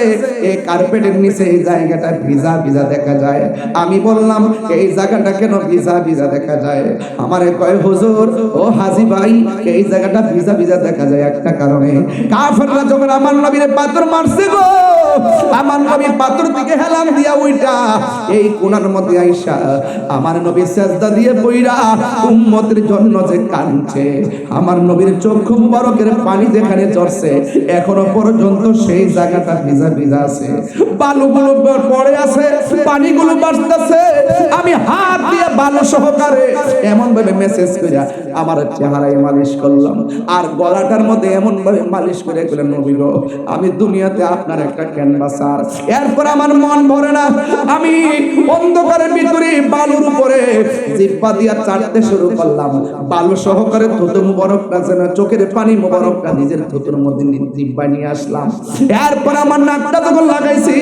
এই কার্পেটের নিচে এই জায়গাটা ভিজা ভিজা দেখা যায়। আমি বললাম, এই জায়গাটা কেন ভিজা ভিজা দেখা যায়? আমারে কয়, হুজুর ও হাজি ভাই, এই জায়গাটা ভিজা ভিজা দেখা যায় একটা কারণে, কাফেররা যখন আমার নবীরে পাথর মারছে গো, আমার নবী পাথর থেকে হেলান দিয়া উইটা এই কোণার মধ্যে আইসা আমার নবী সিজদা দিয়ে পইরা উম্মতের জন্য যে কাঁদছে, আমার নবীর চক্ষু মুবারকের পানি যেখানে ঝরছে, এখনো পর্যন্ত সেই জায়গাটা ভিজা ভিজা আছে, বালুগুলো পড়ে আছে, পানিগুলো বাড়তেছে। আমি হাত দিয়ে বালু সহকারে এমন ভাবে মেসেজ কইরা আমার চেহারায় মালিশ করলাম, আর গলাটার মধ্যে এমন ভাবে মালিশ করে গেলেন, নবী গো, আমি দুনিয়াতে আপনার একটা ক্যানভাসার। এরপর আমার মন ভরে না, আমি অন্ধকারের ভিতরে বালুর উপরে জিহ্বা দিয়া চাটতে শুরু করলাম। বালু সহকারে থুতু মুবারকটা যেন চোখের পানি মুবারকটা নিজের থুতুর মধ্যে জিহ্বা নিয়ে আসলাম। এরপর আমার নাকটা তখন লাগাইছি,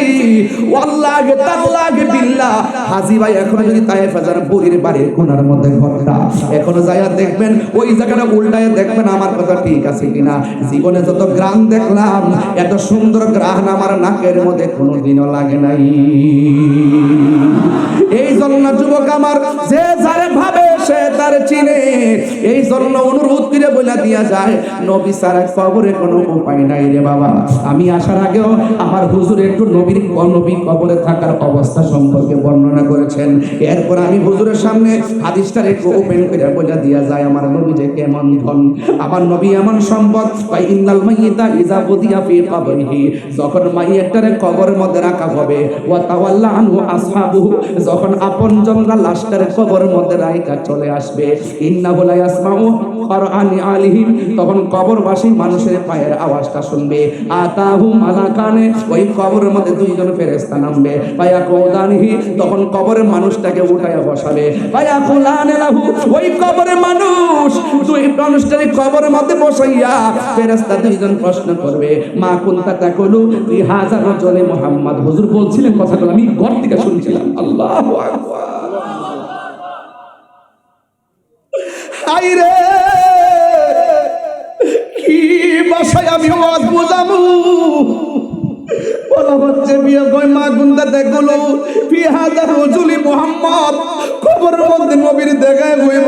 ওয়াল্লাহি তাআলাহি বিল্লাহ, হাজী ভাই এখনো যদি তায়েফ বাজার বুড়ির বাড়ির কোণার মধ্যে ঘরটা এখনো যায়া দেখবেন, ওই জায়গাটা উল্টায় দেখবেন আমার কথা ঠিক আছে কিনা। জীবনে যত গ্রাম দেখলাম, এত সুন্দর গ্রাহন আমার নাকের মধ্যে কোনোদিনও লাগে নাই। এই জন্য যুবক আমার, যে যারে ভাবে সে তার চিনে। এই জন্য অনুরোধ করে বলে দিয়া যায়, নবী ছাড়া কবরে কোনো উপায় নাই রে বাবা। আমি আসার আগেও আমার হুজুর একটু নবী কবরে থাকার অবস্থা সম্পর্কে বর্ণনা করেছেন। এরপর আমি হুজুরের সামনে হাদিসটার একটু ওপেন করে বলে দিয়া যায়, আমার নবী যে কেমন ধন, আমার নবী এমন সম্পদ। ইন্নাল মাইয়িতা ইযা বুদিয়া ফি কবরিহি, যখন মাইয়িতটারে কবরের মধ্যে রাখা হবে, ওয়া তাওয়াল্লা আনহু আসহাবুহু, যখন আপনজনরা লাশটারে কবরের মধ্যে রাইখা চলে আসবে, ইন্নাহু লা ইয়াসমাউ কুরআনি আলিহিম, তখন কবরবাসী মানুষের পায়ের আওয়াজটা শুনবে। আতাহু মালাকানে, ওই কবরের মধ্যে দুইজন ফেরেশতা নামবে। ফায়াকুদানিহি, তখন কবরের মানুষটাকে উঠায়া বসাবে। ফায়াকুলানে লাহু, ওই কবরের মানুষ দুই মানুষটারে কবরের মধ্যে বসাইয়া ফেরেশতা দুইজন প্রশ্ন করবে, মা কুনতা তাকুলু ফি হাযা রাজুলি মুহাম্মদ, হুজুর বলছিলেন কথাগুলো আমি ঘর থেকে শুনছিলাম। আল্লাহু আকবার। আইরে কি ভাষায় আমি ওয়াজ বুঝামু? বলা হচ্ছে বিয়ে কই মা গুন্দা দেখলো ফি হাযা রাজুলি মুহাম্মদ, কবরের মধ্যে নবীর দেখা হইব,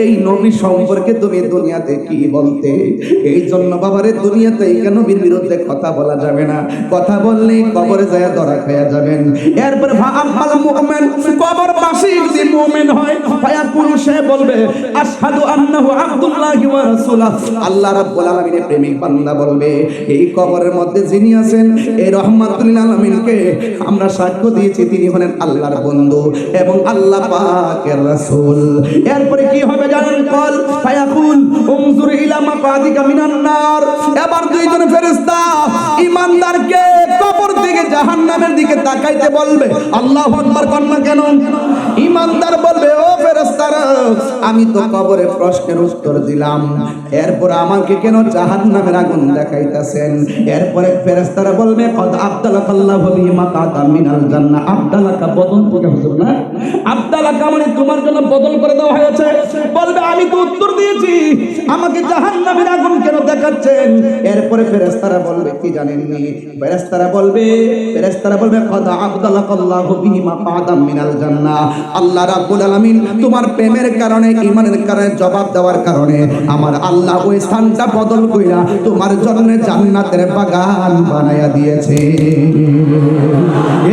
এই নবী সম্পর্কে তুমি দুনিয়াতে কি বলতে? এই জন্য বাবারে দুনিয়াতে এই নবীর বিরুদ্ধে কথা বলা যাবে না, কথা বললেই কবরে যায় ধরা খায়া যাবেন। এরপর আম্মাল মুমিন, কবরবাসী যদি মুমিন হয়, ফায়াকুলু, সে বলবে আশহাদু আন্নাহু আবদুল্লাহি ওয়া রাসূলুহু, আল্লাহ রাব্বুল আলামিনের প্রেমিক বান্দা বলবে, এই কবরের মধ্যে যিনি আছেন এই রহমাতুল আলামিনকে আমরা সাক্ষ্য দিয়েছি তিনি হলেন আল্লাহর বন্ধু এবং আল্লাহ পাকের রাসূল। এরপরে কি হবে জানেন? কল ফায়াকুল উনজুর ইলা মাকাদিকা মিনান নার, এবার দুইজন ফেরেশতা ঈমানদারকে কবর থেকে জাহান্নামের দিকে তাকাইতে বলবে। আল্লাহু আকবার কন্যা কেন? ঈমানদার বলবে, ও ফেরেশতারা, আমি তো কবরে প্রশ্নের উত্তর দিলাম, এরপর আমাকে কেন জাহান্নামের আগুন দেখাইতেছেন? এরপরে ফেরেশতারা বলবে, কদ আবদালাকাল্লাহু বিমাকাতাম মিনাল জান্নাহ, আবদালাকা বদল থেকে হুজুর না, আবদালাকা মানে তোমার জন্য বদল করে দেওয়া হয়েছে। বলবে, আমি তো উত্তর দিয়েছি, আমাকে জাহান্নামের আগুন কেন দেখাচ্ছেন? এরপরে ফেরেশতারা বলবে কি জানেননি? ফেরেশতারা বলবে কদ আবদালাকাল্লাহু বিমাকাতাম মিনাল জান্নাহ, আল্লাহ রাব্বুল আলামিন তোমার প্রেমের কারণে, ঈমানের কারণে, জবাব দেওয়ার কারণে আমার আল্লাহ ওই স্থানটা বদল কইরা তোমার জন্য জান্নাতের বাগান বানায়া দিয়েছে।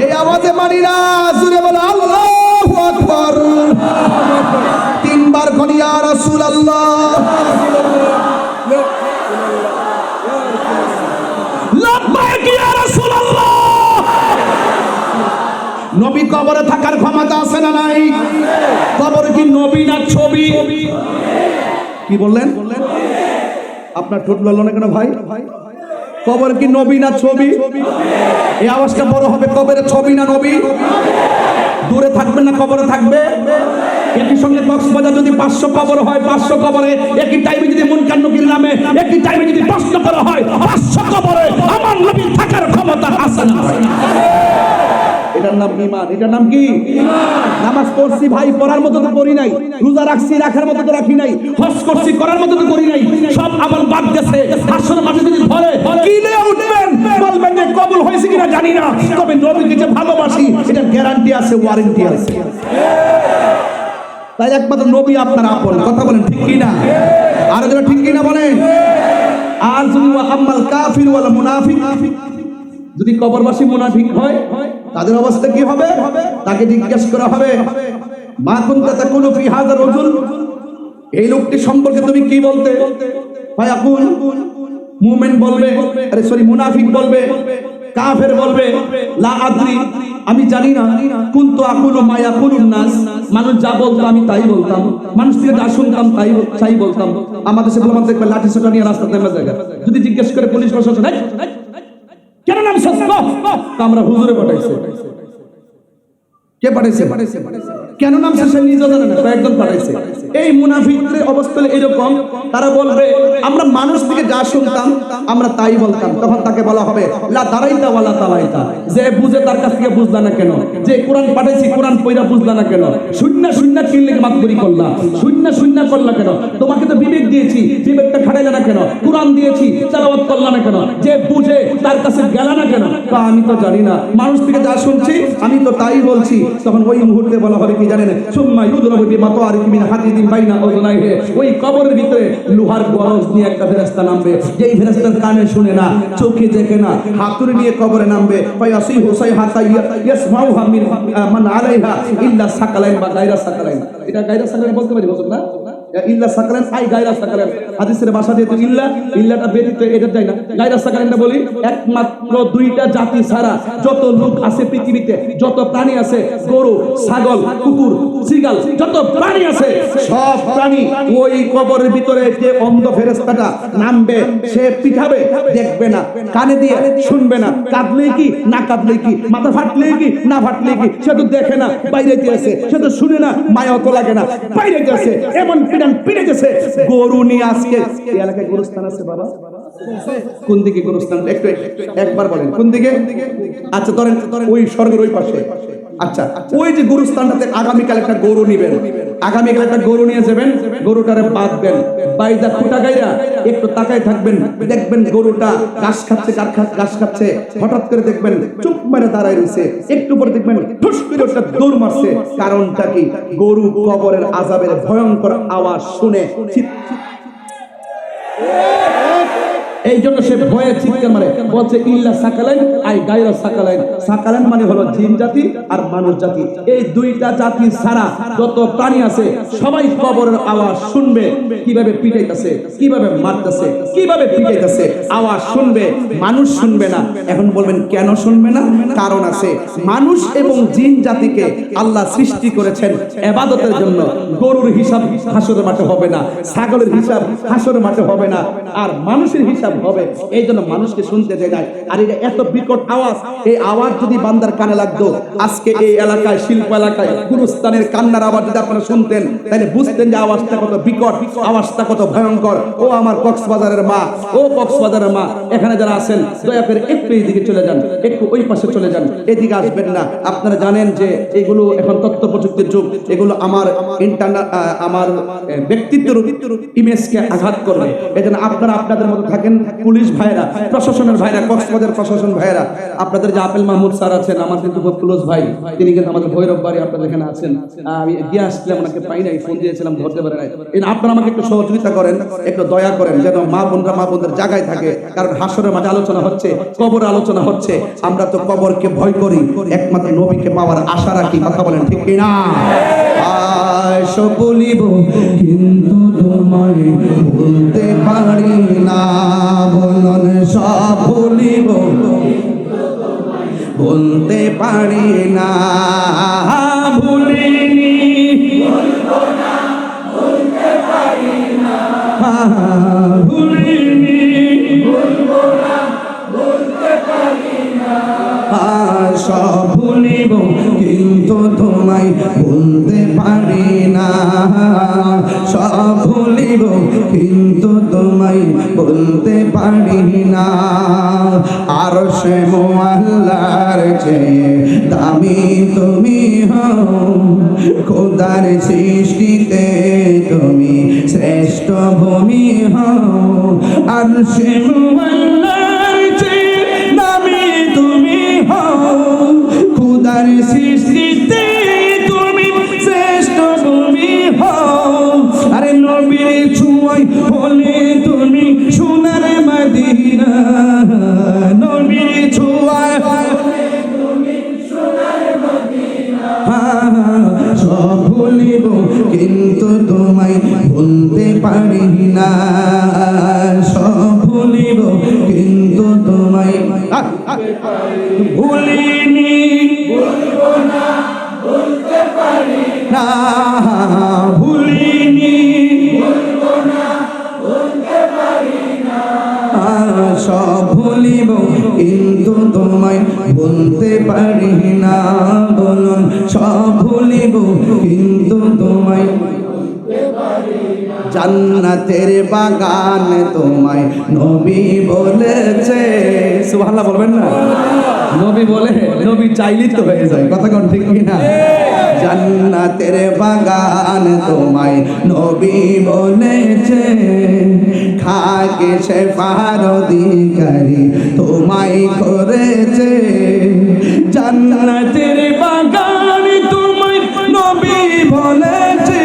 এই আওয়াজে মানি না, জোরে বলো আল্লাহু আকবার। তিনবার কোন ইয়া রাসূলুল্লাহ, লাব্বাইক ইয়া রাসূলুল্লাহ। নবী কবরে থাকার ক্ষমতা আছে না নাই? কবর কি নবী না ছবি? কি বললেন? আপনার ঠোঁট লড়লো না কেন ভাই? কবর কি নবী না ছবি? এই আওয়াজটা বড় হবে, কবরে ছবি না নবী? দূরে থাকবে না কবরে থাকবে? একই সঙ্গে কক্সবাজার যদি 500 কবর হয়, 500 কবরে একই টাইমে যদি মুনকার নকির নামে একই টাইমে যদি প্রশ্ন করা হয়, 500 কবরে আমার নবী থাকার ক্ষমতা আছে না? এটার নাম ঈমান। এটার নাম কি? নামাজ পড়ছি ভাই, পড়ার মতো তো পড়ি নাই, রোজা রাখছি রাখার মতো তো রাখি নাই, হজ করছি করার মতো তো করি নাই, সব আমল বাদ গেছে। হাসরের মাঠে যদি ধরে কি নিয়ে উঠবেন? বলবেন যে কবুল হয়েছে কিনা জানি না, তবে নবীকে যে ভালোবাসি এটা গ্যারান্টি আছে, ওয়ারেন্টি আছে। তাই একমাত্র নবী আপনার আপন। কথা বলেন ঠিক কি না? আর যারা ঠিক কি না বলেন। আর যদি আম্মাল কাফির ওয়াল মুনাফিক, যদি কবরবাসী মুনাফিক হয় তাদের অবস্থা কি হবে? তাকে জিজ্ঞাসা করা হবে, মা কুনতা তাকুলু ফি হাযা রাজুল, এই লোকটি সম্পর্কে তুমি কি বলতে? ফায়াকুল, মুমিন বলবে, মুনাফিক বলবে, কাফের বলবে, লা আদরি, আমি জানি না, কুনতু আকুলু মা ইয়াকুলুন নাস, মানুষ যা বলতো আমি তাই বলতাম, মানুষ থেকে যা শুনতাম তাই বলতাম। আমাদের সে বললাম দেখবে লাঠি সোটা নিয়ে রাস্তাতে নেমে যায়। যদি জিজ্ঞেস করে পুলিশ প্রশাসন, কেন নাম সস্তা? আমরা হুজুরে পাঠাইছে। কে পাঠাইছে? কেন নাম সে নিজে জানে না, কয়েকজন পাঠাইছে। এই মুনাফিকদের অবস্থা এরকম, তারা বলবে আমরা মানুষ থেকে যা শুনতাম আমরা তাই বলতাম। তখন তাকে বলা হবে লা দারাইতা ওয়ালা তালাইতা, যে বুঝে তার কাছ থেকে বুঝলা না কেন? যে কোরআন পাঠাইছি কোরআন পয়রা বুঝলা না কেন? শূন্য কিনলে মাতবরি করলা, শূন্য করলা কেন? তোমাকে তো বিবেক দিয়েছি, বিবেকটা খাটাইলা না কেন? কোরআন দিয়েছি, তেলাওয়াত করলা না কেন? যে বুঝে তার কাছে গেলা না কেন? আমি তো জানি না, মানুষ থেকে যা শুনছি আমি তো তাই বলছি। তখন ওই মুহূর্তে বলা হবে কি জানেন? সুম্মা ইউদরাবু বিমাতারিক মিন হাদিদিন বাইনা উযুনাইহি, ওই কবরের ভিতরে লোহার গরজ নিয়ে একটা ফেরেশতা নামবে, যেই ফেরেশতার কানে শুনে না, চোখে দেখে না, হাতুড়ি নিয়ে কবরে নামবে। ফায়াসিহু সাইহাতা ইয়াসমাউহা মিন মান আলাইহা ইল্লা সাকালাইন বা গায়রা সাকালাইন। এটা গায়রা সাকালাইন বলতে পারি বুঝুন না? ইল্লা সাকালাইন আই গায়রা সাকালাইন, হাদিসের ভাষা দিয়ে তো ইল্লাটা ব্যতীত এটা যায় না। গায়রা সাকালাইনটা বলি একমাত্র দুইটা জাতি ছাড়া যত লোক আছে পৃথিবীতে, যত প্রাণী আছে, গরু, ছাগল, কুকুর, সিগাল, যত প্রাণী আছে সব প্রাণী ওই কবরের ভিতরে যে অন্ধ ফেরেশতাটা নামবে, সে পিঠাবে, দেখবে না, কানে দিয়ে শুনবে না, কাঁদলেই কি না কাঁদলেই কি, মাথা ফাটলেই কি না ফাটলেই কি, সে তো দেখে না, বাইরেতে আছে, সে তো শুনে না, মায়া তো লাগে না, বাইরেতে আছে, এমন পিটান পিটেছে। গরু নিয়ে আজকে এই এলাকায় গোরস্থান আছে বাবা? কোন দিকে গোরস্থান? একটু একবার বলেন কোন দিকে? আচ্ছা ধরেন ওই স্বর্গের ওই পাশে। আচ্ছা ওই যে গোরস্থানটাতে আগামীকাল একটা গরু নিবেন, আগামীকাল একটা গরু নিয়ে যাবেন, গরুটারে বাঁধবেন, বাইদা খুঁটা গাইরা একটু তাকায় থাকবেন, দেখবেন গরুটা ঘাস খাচ্ছে, ঘাস খাচ্ছে, হঠাৎ করে দেখবেন চুপ মেরে দাঁড়ায় রয়েছে, একটু পরে দেখবেন ঠুস করে ওটা দৌড় মারছে। কারণটা কি? গরু কবরের আযাবের ভয়ঙ্কর আওয়াজ শুনে এই জন্য সে ভয়ে চিৎকার মারে, বলছে ইল্লা সাকালাইন আই গায়রা সাকালাইন। সাকালাইন মানে হলো জিন জাতি আর মানুষ জাতি, এই দুইটা জাতি ছাড়া যত প্রাণী আছে সবাই কবরের আওয়াজ শুনবে, কিভাবে পিটাইতেছে, কিভাবে মারতেছে, কিভাবে পিটাইতেছে, আওয়াজ শুনবে, মানুষ শুনবে না। এখন বলবেন কেন শুনবে না? কারণ আছে। মানুষ এবং জিন জাতিকে আল্লাহ সৃষ্টি করেছেন ইবাদতের জন্য। গরুর হিসাব হাসরের মাঠে হবে না, ছাগলের হিসাব হাসরের মাঠে হবে না, আর মানুষের হিসাব হবে। এই জন্য মানুষকে শুনতে দেয় নাই। আর এটা এত বিকট আওয়াজ, এই আওয়াজ যদি বান্দার কানে লাগতো, আজকে এই এলাকায়, শিল্প এলাকায় গুরুস্থানের কান্নার আওয়াজ যদি আপনারা শুনতেন, তাহলে বুঝতেন যে আওয়াজটা কত বিকট, আওয়াজটা কত ভয়ঙ্কর। ও আমার কক্সবাজারের মা, ও কক্সবাজারের মা, এখানে যারা আছেন দয়া করে একটু এইদিকে চলে যান, একটু ওই পাশে চলে যান, এদিকে আসবেন না। আপনারা জানেন যে এগুলো এখন তথ্য প্রযুক্তির যুগ, এগুলো আমার আমার ব্যক্তিত্বের ইমেজকে আঘাত করবে। এজন্য আপনারা আপনাদের মতো থাকেন। পুলিশ ভাইরা, প্রশাসনের ভাইরা, কক্সবাজার প্রশাসন ভাইরা, আপনাদের যে আপেল মাহমুদ স্যার আছেন, আমার কিন্তু ক্লোজ ভাই, তিনি কিন্তু আমাদের ভৈরব বাড়ি আপনাদের এখানে আছেন। আমি গিয়ে আসছিলাম, ওনাকে পাই নাই, ফোন দিয়েছিলাম, ধরতে পারে নাই। আপনারা আমাকে একটু সহযোগিতা করেন, একটু দয়া করেন, যেন মা বোনদের জায়গায় থাকে। কারণ হাসরের মাঠে আলোচনা হচ্ছে, কবর আলোচনা হচ্ছে। আমরা তো কবরকে ভয় করি, একমাত্র নবীকে পাওয়ার আশা রাখি। কথা বলেন ঠিক কিনা? বলিব কিন্তু তোমায় বলতে পারি না, বলন সব বলিব বলতে পারি না, ভুলিনি বলবো না বলতে পারি না, ভুলিনি বলবো না বলতে পারি না, সব ভুলিব কিন্তু তোমায় বলতে পারি না, সব ভুলিব কিন্তু তোমায় বলতে পারি না। আর সে মোয়াল্লার চেয়ে দামি তুমি হও, খোদার সৃষ্টিতে তুমি শ্রেষ্ঠ ভূমি হও। আর সে মোয়াল্লার চেয়ে দামি তুমি হও, খোদার সৃষ্টিতে তুমি শ্রেষ্ঠ ভূমি হও। আরে নবীর ছোঁয়ায় হলে তুমি সোনার মদিনা, নবীর ছোঁয়ায় হলে তুমি সোনার মদিনা, সব ভুলিব কিন্তু তোমায় বলতে পারি না, সব ভুলিব কিন্তু তোমায় ভুলিনি বলবো না বলতে পারি না, ভুলিনি বলবো না বলতে পারি না, সব ভুলিব কিন্তু তোমায় বলতে পারি না, বলুন সব ভুলিব কিন্তু তোমায় বলতে পারি না। জান্নাতের বাগান তোমায় নবী বলেছে, সুবহানাল্লাহ বলবেন না? নবী বলে, নবী চাইলেই তো হয়ে যায়। কথা কোন ঠিক কিনা? জান্নাতের বাগান তোমায় নবী বলেছে, খাকে সে পার অধিকারী তোমায় করেছে। জান্নাতের বাগান তোমায় নবী বলেছে,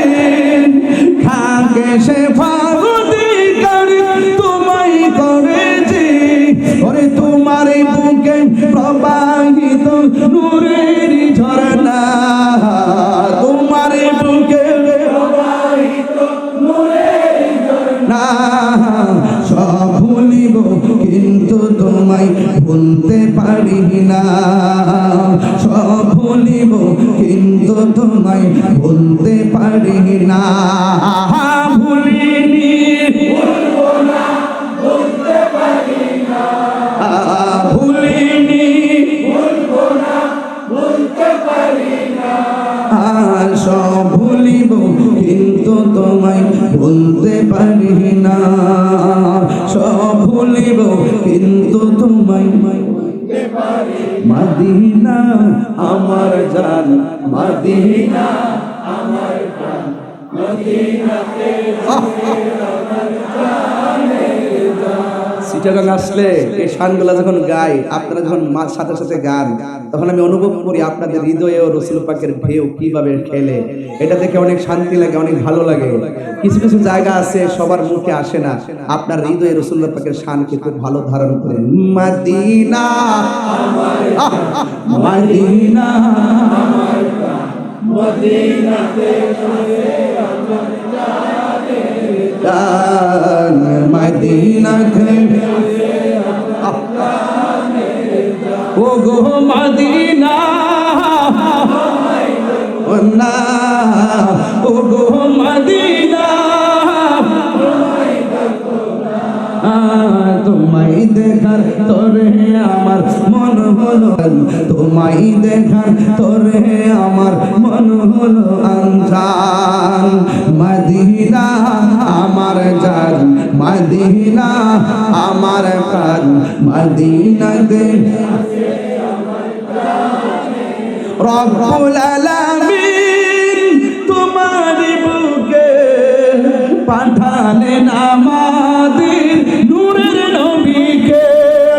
খাকে সে পার অধিকারী তোমায় করেছে। ওরে তোমার বুকে প্রবাহিত নূরের ঝরনা, তোমার বুকে প্রবাহিত নূরের ঝরনা, সব ভুলিব কিন্তু তোমায় ভুলতে পারি না, সব ভুলিব কিন্তু তোমায় ভুলতে পারি না, ভুলিনি বলবো না বলতে পারি না, ভুলিনি বলবো না বলতে পারি না, সব ভুলিব কিন্তু তোমায় বলতে পারি না, সব ভুলিব কিন্তু তোমায় বলতে পারি। মদিনা আমার জান, মদিনা চিটাগাং আসলে এই শানগুলা যখন গাই, আপনারা যখন সাথে সাথে গান, তখন আমি অনুভব করি আপনাদের হৃদয়েও রসুল পাকের ঢেউ কিভাবে খেলে। এটা দেখে অনেক শান্তি লাগে, অনেক ভালো লাগে। কিছু কিছু জায়গা আছে সবার মুখে আসে না, আপনার হৃদয়ে রসুল পাকের শানকে খুব ভালো ধারণ করে। মদিনা আহ, মদিনা মদিনা ও গো মদিনা, ও গো মদিনা, তোমায় দেখার তোরে আমার মন হলো, তোমায় দেখার তোরে আমার মন হলো আনজান। মদিনা আমার জান, মদিনা আমার প্রাণ, মদিনাতে রব্বুল আলামিন তোমার বুকে পাঠালেন আমাদের নূরের নবীকে,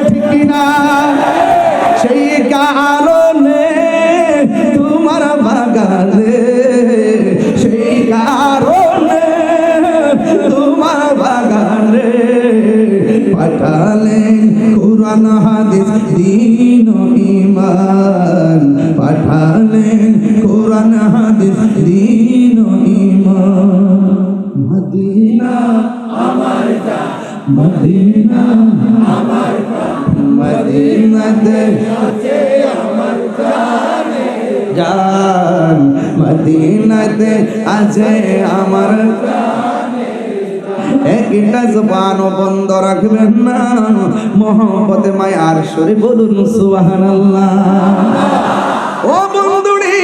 ঠিক না? সেই কারণে তোমার বাগানে, সেই কারণে তোমার বাগানে পাঠালেন কুরআন হাদিস দ্বীন ও ঈমান, পাঠালেন কুরআন হাদিস দ্বীন ও ঈমান। মদিনা আমার জান, মদিনা আমার প্রাণ, মদিনাতে আছে আমার জান, মদিনাতে আছে আমার একটা জবানও বন্ধ রাখবেন না, মোহব্বতে মায়ার সুরে বলুন সুবহানাল্লাহ। ও বন্ধুরি,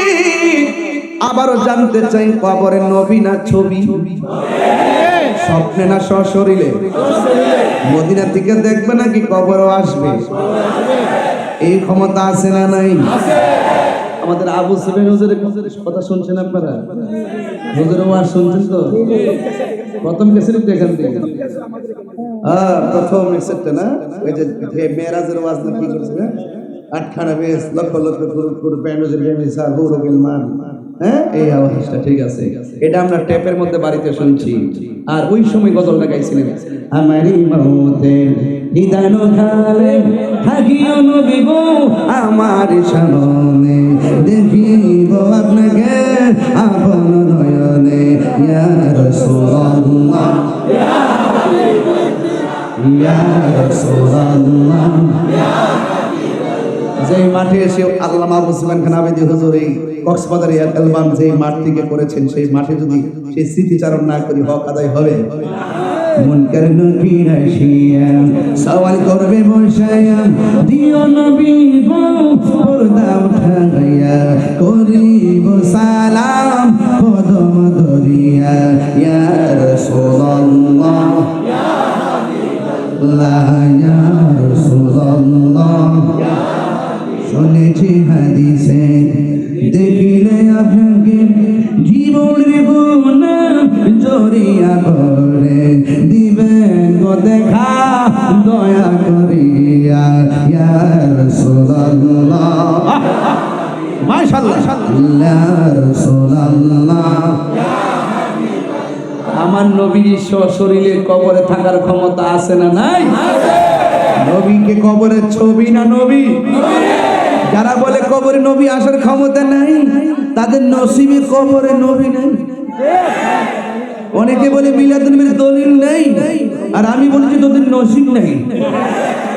আবারও জানতে চাই, কবরে নবী না ছবি? স্বপ্নে না সশরীরে? মদিনা থেকে দেখবে নাকি কবরও আসবে? এই ক্ষমতা আছে না নাই? আমাদের আবু সুফিয়ান হুজুরের কথা শুনছেন আপনারা? হুজুরের ওয়াজ শুনছেন তো? প্রথম কেসেট এখান থেকে, প্রথম কেসেটটা না, ওই যে মেরাজের ওয়াজ না, কি করছে, আটখানা বেশ লক্ষ লক্ষ ফুরুট প্যান্ডোজের বেমিসাল হুরুল মান, হ্যাঁ, এই আওয়াজটা ঠিক আছে। এটা আমরা টেপের মধ্যে বাড়িতে শুনছি। আর ওই সময় গজলটা গাইছিলেন, আমারই মতের হৃদয় নখালে থাকিও নবী গো আমার সামনে, দেখিব আপনাকে আপন নয়নে, ইয়া রাসূলুল্লাহ ইয়া রাসূলুল্লাহ। যে মাঠে এসে আল্লামা আবু সুফিয়ান খান আবেদী হুজুর এই কক্সবাজার অ্যালবাম যে মাঠ থেকে করেছেন, সেই মাঠে যদি সেই স্মৃতিচারণ না করি হক আদায় হবে? মুনকার নকির আসিয়া সওয়াল করবে বসায়া, দিও নবী গো পর্দা উঠাইয়া, করিব সালাম কদম ধরিয়া, ইয়া রাসূলুল্লাহ ইয়া হাবিবাল্লাহ ইয়া রাসূলুল্লাহ। শুনেছি হাদিসে দেখিলে আপনাকে জীবনের গুণা জড়িয়া করে, দিবেন গো দেখা দয়া করিয়া, ইয়া রাসূলুল্লাহ মাশাআল্লাহ ইয়া রাসূলুল্লাহ। আমার নবীর শরীরে কবরে থাকার ক্ষমতা আছে না নাই? নবীকে কবরের ছবি না নবী? যারা বলে কবরে নবী আসার ক্ষমতা নাই, তাদের নসিবে কবরে নবী নাই। অনেকে বলে মিলাদুন নবীর দলিল নেই, আর আমি বলছি তোদের নসিব নেই।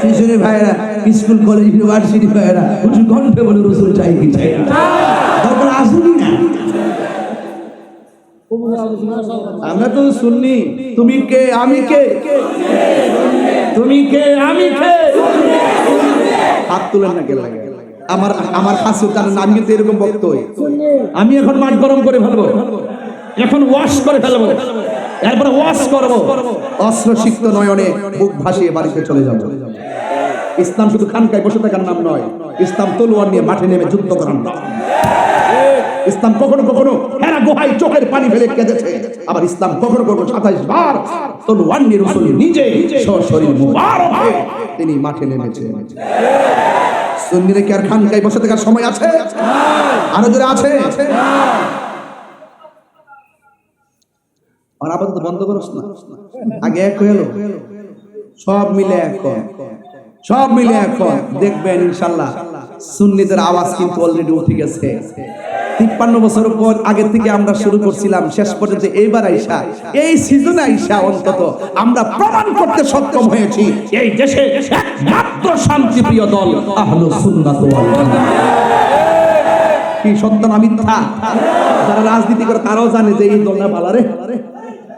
কিশোরী ভাইরা, স্কুল কলেজ ইউনিভার্সিটি ভাইরা উঁচু কণ্ঠে বলে রসুল চাই কি চাই, তারপর আসুনি না। আমরা তো শুননি, তুমি কে আমি কে, তুমি কে আমি কে, হাত তুলেন না কে লাগে। আমার কাছে কারণ আমি কিন্তু এরকম বক্ত হই। আমি এখন মাঠ গরম করে ফেলবো, এখন ওয়াশ করে ফেলবো, এরপরে ওয়াশ করবো, অস্ত্র সিক্ত নয়নে বুক ভাসিয়ে বাড়িতে চলে যাবো। ইসলাম শুধু খানকায় বসে থাকার নাম নয়, ইসলাম তলোয়ার নিয়ে মাঠে নেমে যুদ্ধ করার নাম। ইসলাম কখনো কখনো হেরা গুহায় চোখের পানি ফেলে কেঁদেছে, আবার ইসলাম কখনো কখনো 27 বার তলোয়ার নিয়ে রাসূল নিজে সশরীর মুবারক হয়ে তিনি মাঠে নেমেছেন। সুন্নিরা কি আর খানকায় বসে থাকার সময় আছে? আরো জোরে আছে? আর আপাতত বন্ধ করছ না, আগে এক হয়ে এলো, সব মিলে এখন দেখবেন ইনশাআল্লাহ সুন্নিদের আওয়াজ কিন্তু অলরেডি উঠে গেছে। 53 বছর পর আগের থেকে আমরা শুরু করছিলাম, শেষ পর্যন্ত এইবার আইসা এই সিজনে আইসা অন্তত আমরা প্রমাণ করতে সক্ষম হয়েছি এই দেশে একমাত্র শান্তিপ্রিয় দল আহলুস সুন্নাত ওয়াল জামাত। কি সত্য না মিথ্যা? যারা রাজনীতি করে তারাও জানে যে এই দলটা ভালো রে,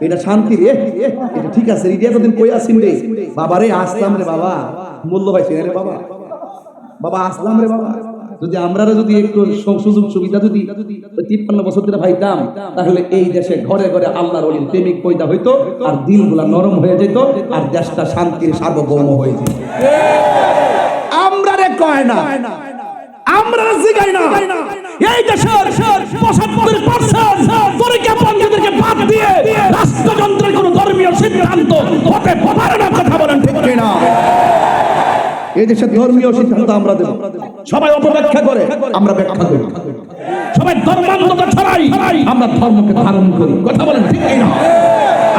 এটা শান্তি রে, এটা ঠিক আছে। এটা এতদিন কই আসিন রে বাবা রে, আসলাম রে বাবা, মূল্য পাইছি রে বাবা, বাবা আসলাম রে বাবা। যদি আমরা যদি একটু সুযোগ সুবিধা যদি 53 বছর ধরে পাইতাম, তাহলে এই দেশে ঘরে ঘরে আল্লাহর ওলির প্রেমিক পয়দা হইতো, আর দিলগুলা নরম হয়ে যেত, আর দেশটা শান্তির সার্বভৌম হয়ে যেত। আমরা রে কয় না, আমরা জিগাই না, এই দেশের 75% পরিজ্ঞাপনদেরকে বাদ দিয়ে রাষ্ট্রযন্ত্রের কোন ধর্মীয় সিদ্ধান্ত হতে পারে না। কথা বলেন ঠিক কিনা? এই দেশের ধর্মীয় সিদ্ধান্ত আমরা দেব, সবাই অপব্যাখ্যা করে আমরা ব্যাখ্যা করি, সবাই ধর্মান্ধতা ছড়াই আমরা ধর্মকে ধারণ করি। কথা বলেন ঠিক কিনা?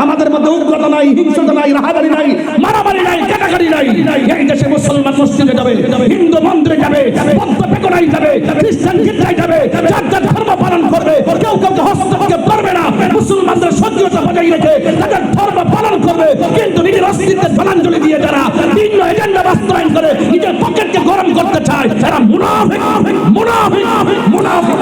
আমাদের মধ্যে উগ্রতা নাই, হিংসতা নাই, রাহাবারি নাই, মারামারি নাই, কাটাকাটি নাই। এই দেশে মুসলমান মসজিদে যাবে, হিন্দু মন্দিরে যাবে, বৌদ্ধ পেকনায় যাবে, খ্রিস্টান গির্জায় যাবে, যার যার ধর্ম পালন করবে, কেউ কাউকে হস্তক্ষেপ করবে না। মুসলমানদের সক্রিয়তা বজায় রেখে তাদের ধর্ম পালন করবে, কিন্তু নিজের অস্তিত্বের জলাঞ্জলি দিয়ে যারা ভিন্ন এজেন্ডা বাস্তবায়ন করে নিজের পকেটকে গরম করতে চায়, তারা মুনাফিক, মুনাফিক, মুনাফিক।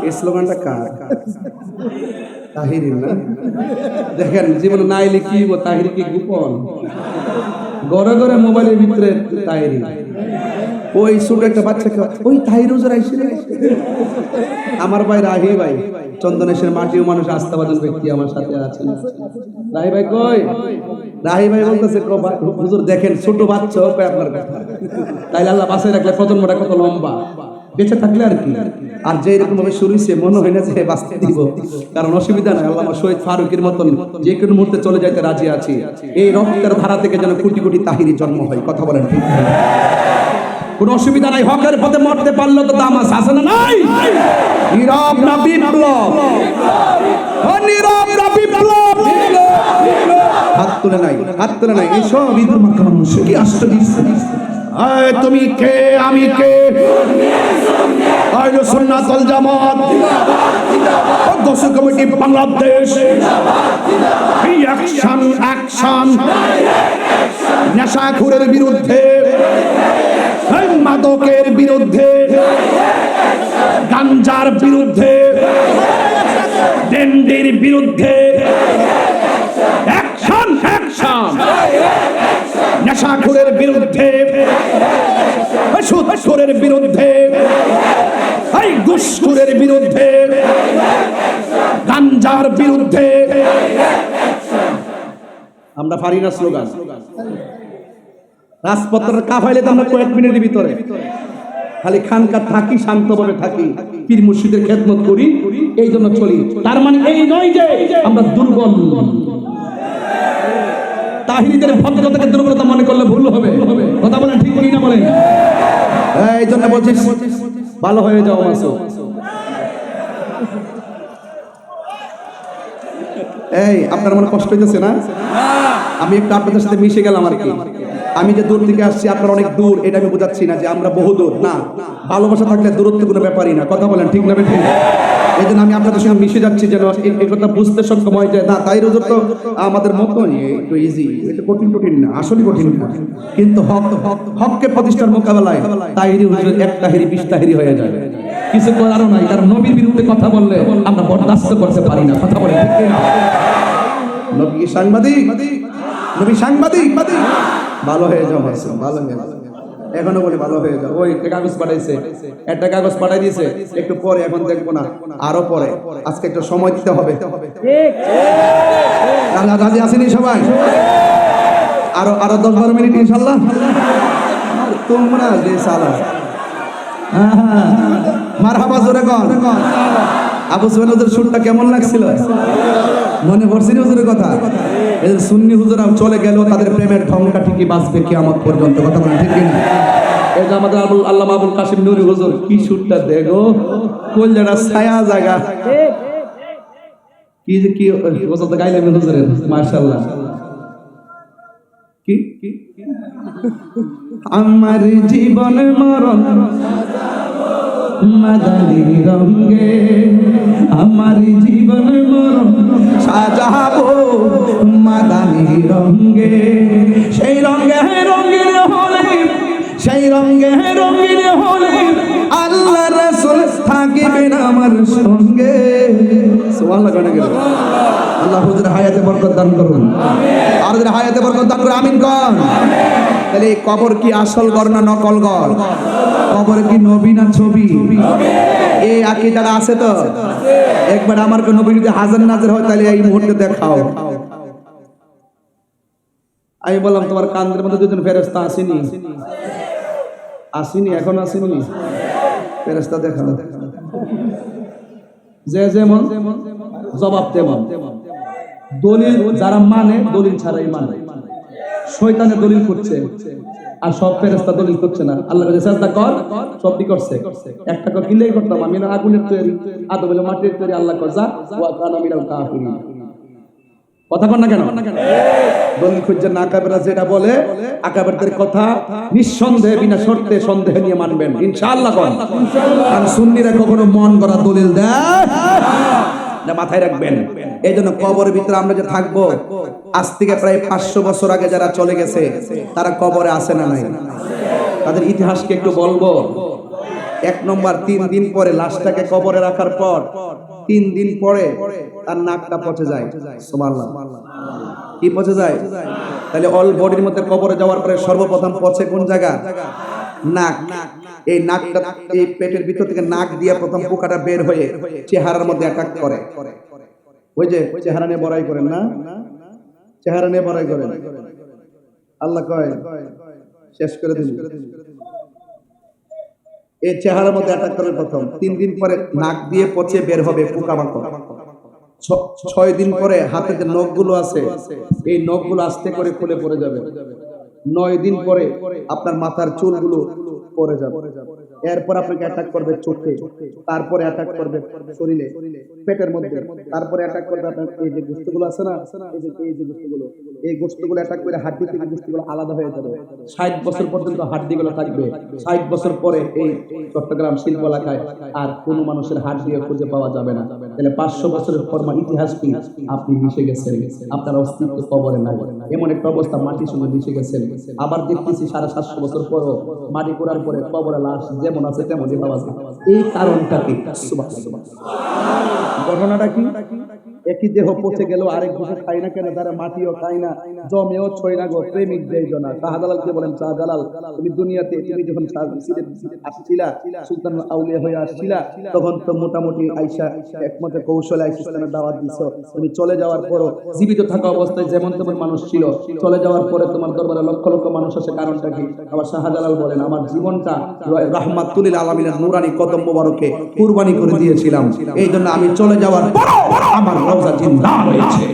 এই স্লোগানটা কার? তাহিরির না? দেখেন জীবনে না এলে কি তাহিরি কি গোপন, ঘরে ঘরে মোবাইলের ভিতরে তাহিরি। ওই ছোট একটা বাচ্চাকে ওই তাহির হুজুর আইছে রে, আমার ভাই রাহি ভাই চন্দনেশের মাটিও মানুষ আস্থাবাদী ব্যক্তি আমার সাথে আছেন। রাহি ভাই কই? রাহি ভাই বলতেছে হুজুর দেখেন ছোট বাচ্চা কয় আপনার কথা, তাইলে আল্লাহ বাঁচায় রাখলে প্রজন্মটা কত লম্বা, বেঁচে থাকলে আর কি। আর যে এরকম ভাবে শুরু হয়েছে মনে হয় না যে বাঁচতে দিব, কারণ অসুবিধা নাই, আল্লাহ শহীদ ফারুকের মতন যে কোনো মুহূর্তে চলে যাইতে রাজি আছি। এই রক্তের ধারা থেকে যেন কোটি কোটি তাহিরি জন্ম হয়। কথা বলেন ঠিক? কোন অসুবিধা নাই, হকের পথে মরতে পারলো তো দাম আছে না নাই? নীরব না বিপ্লব, নীরব না বিপ্লব। হাত তুলে নাই, হাত তুলে নাই, এই সব ঈদের মার্কা মানুষ কি আশ্চর্য। তুমি কে আমি কে? আহলুস সুন্নাত ওয়াল জামাত অধ্যক্ষ কমিটি বাংলাদেশ। অ্যাকশন, অ্যাকশন নেশাখোরের বিরুদ্ধে, মাদকের বিরুদ্ধে, গাঞ্জার বিরুদ্ধে, ডেন্ডির বিরুদ্ধে অ্যাকশন, অ্যাকশন নেশাখোরের বিরুদ্ধে, সুদখোরের বিরুদ্ধে, ঘুষখোরের বিরুদ্ধে, গাঞ্জার বিরুদ্ধে। আমরা পারি না স্লোগান, রাজপথের কাফাইলে তো আমরা কয়েক মিনিটের ভিতরে খালি খানকার থাকি, শান্তভাবে থাকি, পীর মুর্শিদের খেদমত করি, এই জন্য চলি। তার মানে এই নয় যে আমরা দুর্বল। তাহিরিদের ভদ্রতাকে দুর্বলতা মনে করলে ভুল হবে। কথা বলেন ঠিক কি না বলেন? এই জন্য বলছিস ভালো হয়ে যাও মাসো। এই আপনার মনে কষ্ট হইতেছে না? আমি একটু আপনাদের সাথে মিশে গেলাম আর কি। আমি যে দূর থেকে আসছি, আপনারা অনেক দূর, এটা আমি বোঝাচ্ছি না যে আমরা বহু দূর না। ভালোবাসা থাকলে দূরত্ব কোনো ব্যাপারই না। কথা বলেন ঠিক না? ঠিক এই জন্য আমি আপনাদের সঙ্গে মিশে যাচ্ছি যেন এই কথা বুঝতে সক্ষম হয় যে না তাই হুজুর তো আমাদের মতই একটু ইজি, এটা কঠিন না, আসলে কঠিন না, কিন্তু হককে প্রতিষ্ঠার মোকাবেলায় তাহিরি হুজুর এক তাহিরি 20 তাহিরি হয়ে যায়। কিছু করারও নাই, কারণ নবীর বিরুদ্ধে কথা বললে আমরা বরদাস্ত করতে পারি না। কথা বলে ঠিক না? নবী সাংবাদিক, নবী সাংবাদিক, ভালো হয়ে যাও, ভালো হয়ে যাও। এখনো বলি ভালো হয়ে যাও। ওই একটা কাগজ পাঠাইছে, একটা কাগজ পাঠাই দিয়েছে, একটু পরে, এখন দেখবো না, আরো পরে, আজকে একটু সময় দিতে হবে। রাজি আসেনি সবাই? আরো 10-12 মিনিট ইনশাল্লাহ। তোমরা যে সালা মারহাবা জোরে কর। আবু সুফিয়ান হুজুরের সুরটা কেমন লাগছিল? মনে পড়ছে হুজুরের কথা? এই সুন্নি হুজুরা চলে গেল, তাদের প্রেমের ঢংটা ঠিকই বাঁচবে কিয়ামত পর্যন্ত। কথা বলেন ঠিক কিনা? এই যে আমাদের আল্লামা আবুল কাসিম নুরি হুজুর, কি সুরটা দেখো, কলজাটা ছায়া জায়গা, কি যে কি হুজুর তো গাইলেন হুজুরের, মাশাআল্লাহ। কি আমার জীবন মরণ মাদানী রঙে, আমার জীবন মরণ সাজাবো মাদানী রঙে, সেই রঙে রঙিন হলে, সেই রঙে রঙিন হলে আল্লাহ রাসূল থাকিবেন আমার সঙ্গে। সুবহানাল্লাহ। আল্লাহ হুজুর হায়াতে বরকত দান করুন, আর যারা হায়াতে বরকত দান করুন, আমিন কোন। তাহলে কবর কি আসল ঘর না নকল ঘর? কবর কি নবী না ছবি? এই আকীদা আছে তো? একবার আমার কোন নবী যদি হাজার নাজর হয় তাহলে এই মুহূর্তে দেখাও। আমি বললাম তোমার কান্দের মধ্যে দুজন ফেরেশতা আসেনি? আসেনি, এখন আসেনি? ফেরেশতা দেখাও। যে যেমন জবাব তেমন। দলিল যারা মানে, দলিল ছাড়াই মানে। শয়তানে দলিল করছে আর সব ফেরেশতা দলিল করছে না। আল্লাহ কাছে সাজদা কর, সবই করছে। একটা কথা কিলেই করতাম, আমি না আগুনের তৈরি, আদম হলো মাটির তৈরি। আল্লাহ কজা ওয়া কানা মিনাল কাফিরিন। কথা কন না কেন? দলিল খুঁজছে না। আকাবেররা যেটা বলে, আকাবেরদের কথা নিঃসন্দেহে বিনা শর্তে সন্দেহ নিয়ে মানবেন ইনশাআল্লাহ। কন ইনশাআল্লাহ। কারণ সুন্নিরা কখনো মন গড়া দলিল দেয় না, মাথায় রাখবেন। এই জন্য কবরের ভিতরে আমরা যে থাকবো, আজ থেকে প্রায় 500 বছর আগে যারা চলে গেছে তারা কবরে আছে না নাই? তাদের ইতিহাসকে একটু বলবো। 1 নম্বর, 3 দিন পরে লাশটাকে কবরে রাখার পর 3 দিন পরে তার নাকটা পচে যায়। সুবহানাল্লাহ। কি পচে যায়? তাহলে অল বডির মধ্যে কবরে যাওয়ার পরে সর্বপ্রথম পচে কোন জায়গা? নাক। এই নাকটা, এই পেটের ভিতর থেকে নাক দিয়ে প্রথম পোকাটা বের হয়ে চেহারার মধ্যে অ্যাটাক করে। ওই যে চেহারা নিয়ে বড়াই করেন না, চেহারা নিয়ে বড়াই করেন। আল্লাহ কয় শেষ করে দিন। এই চেহারার মধ্যে অ্যাটাক করে প্রথম। 3 দিন পরে নাক দিয়ে পচে বের হবে পোকামাকড়। 6 দিন পরে হাতে যে নখগুলো আছে, এই নখগুলো আস্তে করে খুলে পড়ে যাবে। 9 দিন পরে আপনার মাথার চুলগুলো পড়ে যাবে। এরপর আপনাকে অ্যাটাক করবে চোখে, তারপরে অ্যাটাক করবে শরীরে, পেটের মধ্যে, তারপরে অ্যাটাক করবে আপনার এই যে গোশতগুলো আছে না, এই যে গোশতগুলো, এই গোশতগুলো অ্যাটাক করে হাড্ডি থেকে গোশতগুলো আলাদা হয়ে যাবে। 60 বছর পর্যন্ত হাড্ডিগুলো থাকবে। 60 বছর পরে এই চট্টগ্রাম শিল্প এলাকায় আর কোনো মানুষের হাড্ডিও খুঁজে পাওয়া যাবে না। তাহলে 500 বছরের ফরমা ইতিহাস কি আপনি মিশে গেছেন, আপনার অস্তিত্ব কবরে নাই। এমন একটা অবস্থা, মাটির সঙ্গে মিশে গেছেন। আবার দেখতেছি 750 বছর পরও মাটি কোড়ার পরে কবরে লাশ যেমন আছে তেমনই পাওয়া যায়। এই কারণটা কি? সুবহানাল্লাহ। ঘটনাটা কি? একই দেহ পচে গেল, আরেক দেহ খাই না কেন? তারা মাটিও খায় না, জমেও ছয় না গো, প্রেমিক দেয় না। শাহজালালকে বলেন, শাহজালাল তুমি দুনিয়াতে, তুমি যখন আসছিলা, সুলতান আউলিয়া হয়ে আসছিলা, তখন তো মোটামুটি আইসা একমতে কৌশলে আইসা ইসলামের দাওয়াত দিছো। তুমি চলে যাওয়ার পরও জীবিত থাকা অবস্থায় যেমন তেমন মানুষ ছিল, চলে যাওয়ার পরে তোমার দরবারে লক্ষ লক্ষ মানুষ আসে, কারণটা কি? আবার শাহজালাল বলেন, আমার জীবনটা রাহমাতুল লিল আলামিনের নূরানি কদম মোবারকে কুরবানি করে দিয়েছিলাম। এই জন্য আমি চলে যাওয়ার পরও আমার রওজা জিন্দা রয়েছে।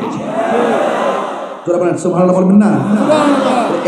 জোরে বলেন সুবহানাল্লাহ, বলবেন না?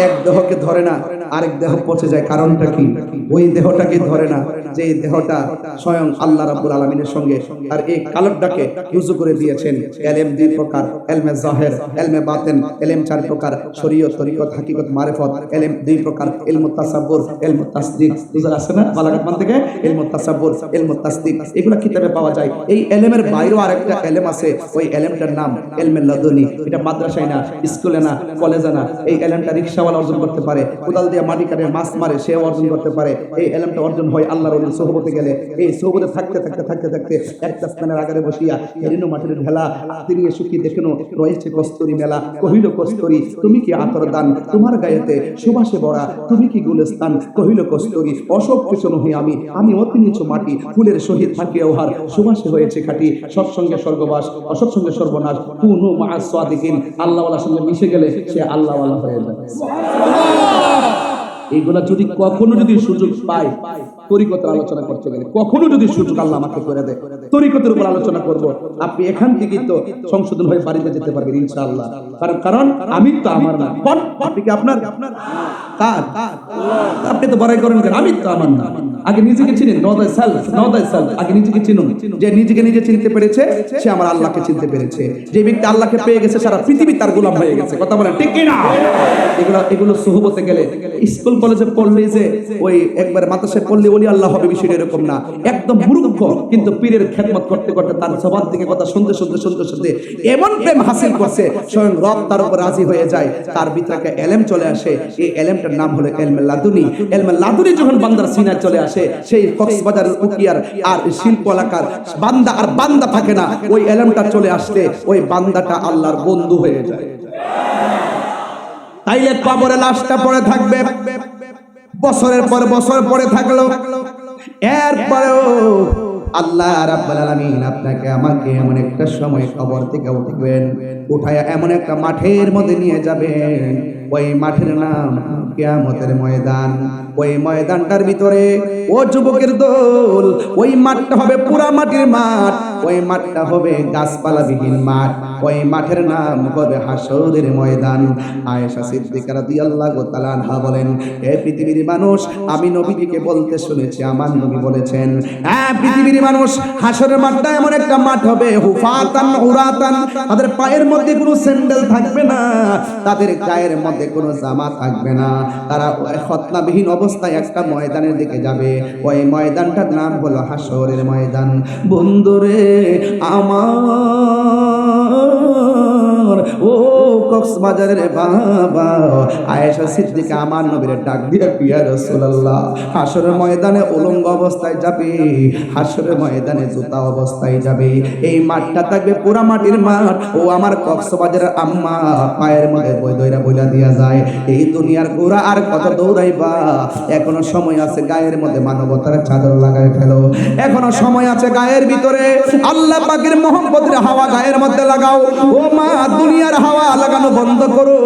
এক দেহকে ধরে না, আরেক দেহ পচে যায়, কারণটা কি? ওই দেহটাকে ধরে না, যে দেহটা স্বয়ং আল্লাহ রাব্বুল আলামিনের সঙ্গে। আর এই কালবটাকে রুজু করে দিয়েছেন ইলম দুই প্রকার, ইলমে জাহির, ইলমে বাতিন। ইলম চার প্রকার, শরীয়ত, তরিকত, হাকিকত, মারিফত। ইলম দুই প্রকার, ইলমুত তাসাব্বুর, ইলমুত তাসদিক। বুঝা আছে না বালাগাত মান থেকে? ইলমুত তাসাব্বুর, ইলমুত তাসদিক, এগুলো কিতাবে পাওয়া যায়। এই ইলমের বাইরেও আরেকটা ইলম আছে, ওই ইলমটার নাম ইলমে লাদুনি। এটা মাদ্রাসায় না, স্কুলে না, কলেজে না। এই ইলমটা রিকশাওয়ালা অর্জন করতে পারে, কোদাল দিয়ে মাটি কাটে মাছ মারে, সে অর্জন করতে পারে। এই ইলমটা অর্জন হয় আল্লাহর ওলির সোহবতে গেলে। এই সোহবতে থাকতে থাকতে থাকতে থাকতে একটা স্থানের আগারে বসিয়া হেরিনো মাটির ঢেলা তিনি সুখী দেখেনো রয়েছে কস্তুরি মেলা। কহিল কস্তুরি তুমি কি আতর দান, তোমার গায়েতে সুবাসে ভরা তুমি কি গুলস্তান। কহিল কস্তুরি অসব কিছু নহি আমি, আমি অতি নিচু মাটি, ফুলের সহিত থাকিয়া উহার সুবাসে হয়েছে খাঁটি। সৎসঙ্গে স্বর্গবাস, অসৎসঙ্গে সর্বনাশ। কুনু মা'আস সাদিকিন, আল্লাহওয়ালার সঙ্গে মিশে গেলে সে আল্লাহওয়ালা হয়ে যায়। এইগুলা যদি কখনো যদি সুযোগ পায় তরিকতের আলোচনা করতে গেলে, কখনো যদি সুযোগ আল্লাহ আমাকে করে দেয় তরিকতের উপর আলোচনা করব, আপনি এখান থেকে তো সংশোধন হয়ে বাড়িতে যেতে পারবেন ইনশাআল্লাহ। কারণ আমি তো আমার না, আপনি কি আপনার? কার? আপনি তো বড়াই করেন কেন? আমি তো আমার না। আগে নিজেকে চিনুন, know the self, know the self. আগে নিজেকে চিনুন, যে নিজেকে নিজে চিনতে পেরেছে সে আমার আল্লাহকে চিনতে পেরেছে। যে ব্যক্তি আল্লাহকে পেয়ে গেছে সারা পৃথিবী তার গোলাম হয়ে গেছে। কথা বলেন ঠিক কি না? এগুলো সুহবতে গেলে, স্কুল কলেজে পড়লে যে ওই একবার মাদ্রাসায় পড়লে ওলি আল্লাহ হবে বিষয়টা এরকম না। একদম মূর্খ কিন্তু পীরের খেদমত করতে করতে তার জবান থেকে কথা শুনতে শুনতে শুনতে শুনতে এমন প্রেম হাসিল করছে স্বয়ং রব তার উপর রাজি হয়ে যায়। তার ভিতরে একটা এলেম চলে আসে, এই এলেমটার নাম হলো ইলমে লাদুনি। ইলমে লাদুনি যখন বান্দার সিনায় চলে আসে, সেই কক্সবাজারের উকিয়ার আর শিল্প এলাকার বান্দা আর বান্দা থাকে না। ওই এলেমটা চলে আসলে ওই বান্দাটা আল্লাহর বন্ধু হয়ে যায়। তাইলে কবরে লাশটা পড়ে থাকবে, বছরের পর বছর পড়ে থাকলো, এরপরেও আল্লাহ রাব্বুল আলামিন আপনাকে আমাকে এমন একটা সময় কবর থেকে উঠাবেন, উঠায়া এমন একটা মাঠের মধ্যে নিয়ে যাবেন, ওই মাঠের নাম কিয়ামতের ময়দান। ওই ময়দানটার ভিতরে ও যুবকের দল, ওই মাঠটা হবে পুরা মাটির মাঠ, ওই মাঠটা হবে গাছপালা বিহীন মাঠ, ওই মাঠের নাম হবে হাসরের ময়দান। আয়েশা সিদ্দিকা রাদিয়াল্লাহু তাআলা আনহা বলেন, হে পৃথিবীর মানুষ, আমি নবীকে বলতে শুনেছি, আমার নবী বলেছেন, হ্যাঁ পৃথিবীর মানুষ, হাসরের মাঠটা এমন একটা মাঠ হবে হুফাতান উরাতান, তাদের পায়ের মধ্যে কোনো স্যান্ডেল থাকবে না, তাদের গায়ের মধ্যে কোনো জামা থাকবে না, তারা খতনাবিহীন অবস্থায় একটা ময়দানের দিকে যাবে। ওই ময়দানটার নাম হলো হাসরের ময়দান। বন্ধুরে আমার, ও কক্সবাজারের বাবা, আয়েশা সিদ্দিকা আমার নবীর ডাক দিয়ে, ইয়া রাসূলুল্লাহ, হাসরের ময়দানে উলঙ্গ অবস্থায় যাবে, হাসরের ময়দানে জুতা অবস্থায় যাবে, এই মাঠটা থাকবে পুরা মাটির মাঠ। ও আমার কক্সবাজারের আম্মা, পায়ের মধ্যে বই দইরা বইলা দিয়া যায়, এই দুনিয়ার গোড়া আর কত দৌড়াইবা, এখনো সময় আছে, গায়ের মধ্যে মানবতার চাদর লাগায় ফেলো, এখনো সময় আছে, গায়ের ভিতরে আল্লাহ পাকের মহব্বতের হাওয়া গায়ের মধ্যে লাগাও। ও মা, দুনিয়ার হাওয়া লাগানো বন্ধ করো,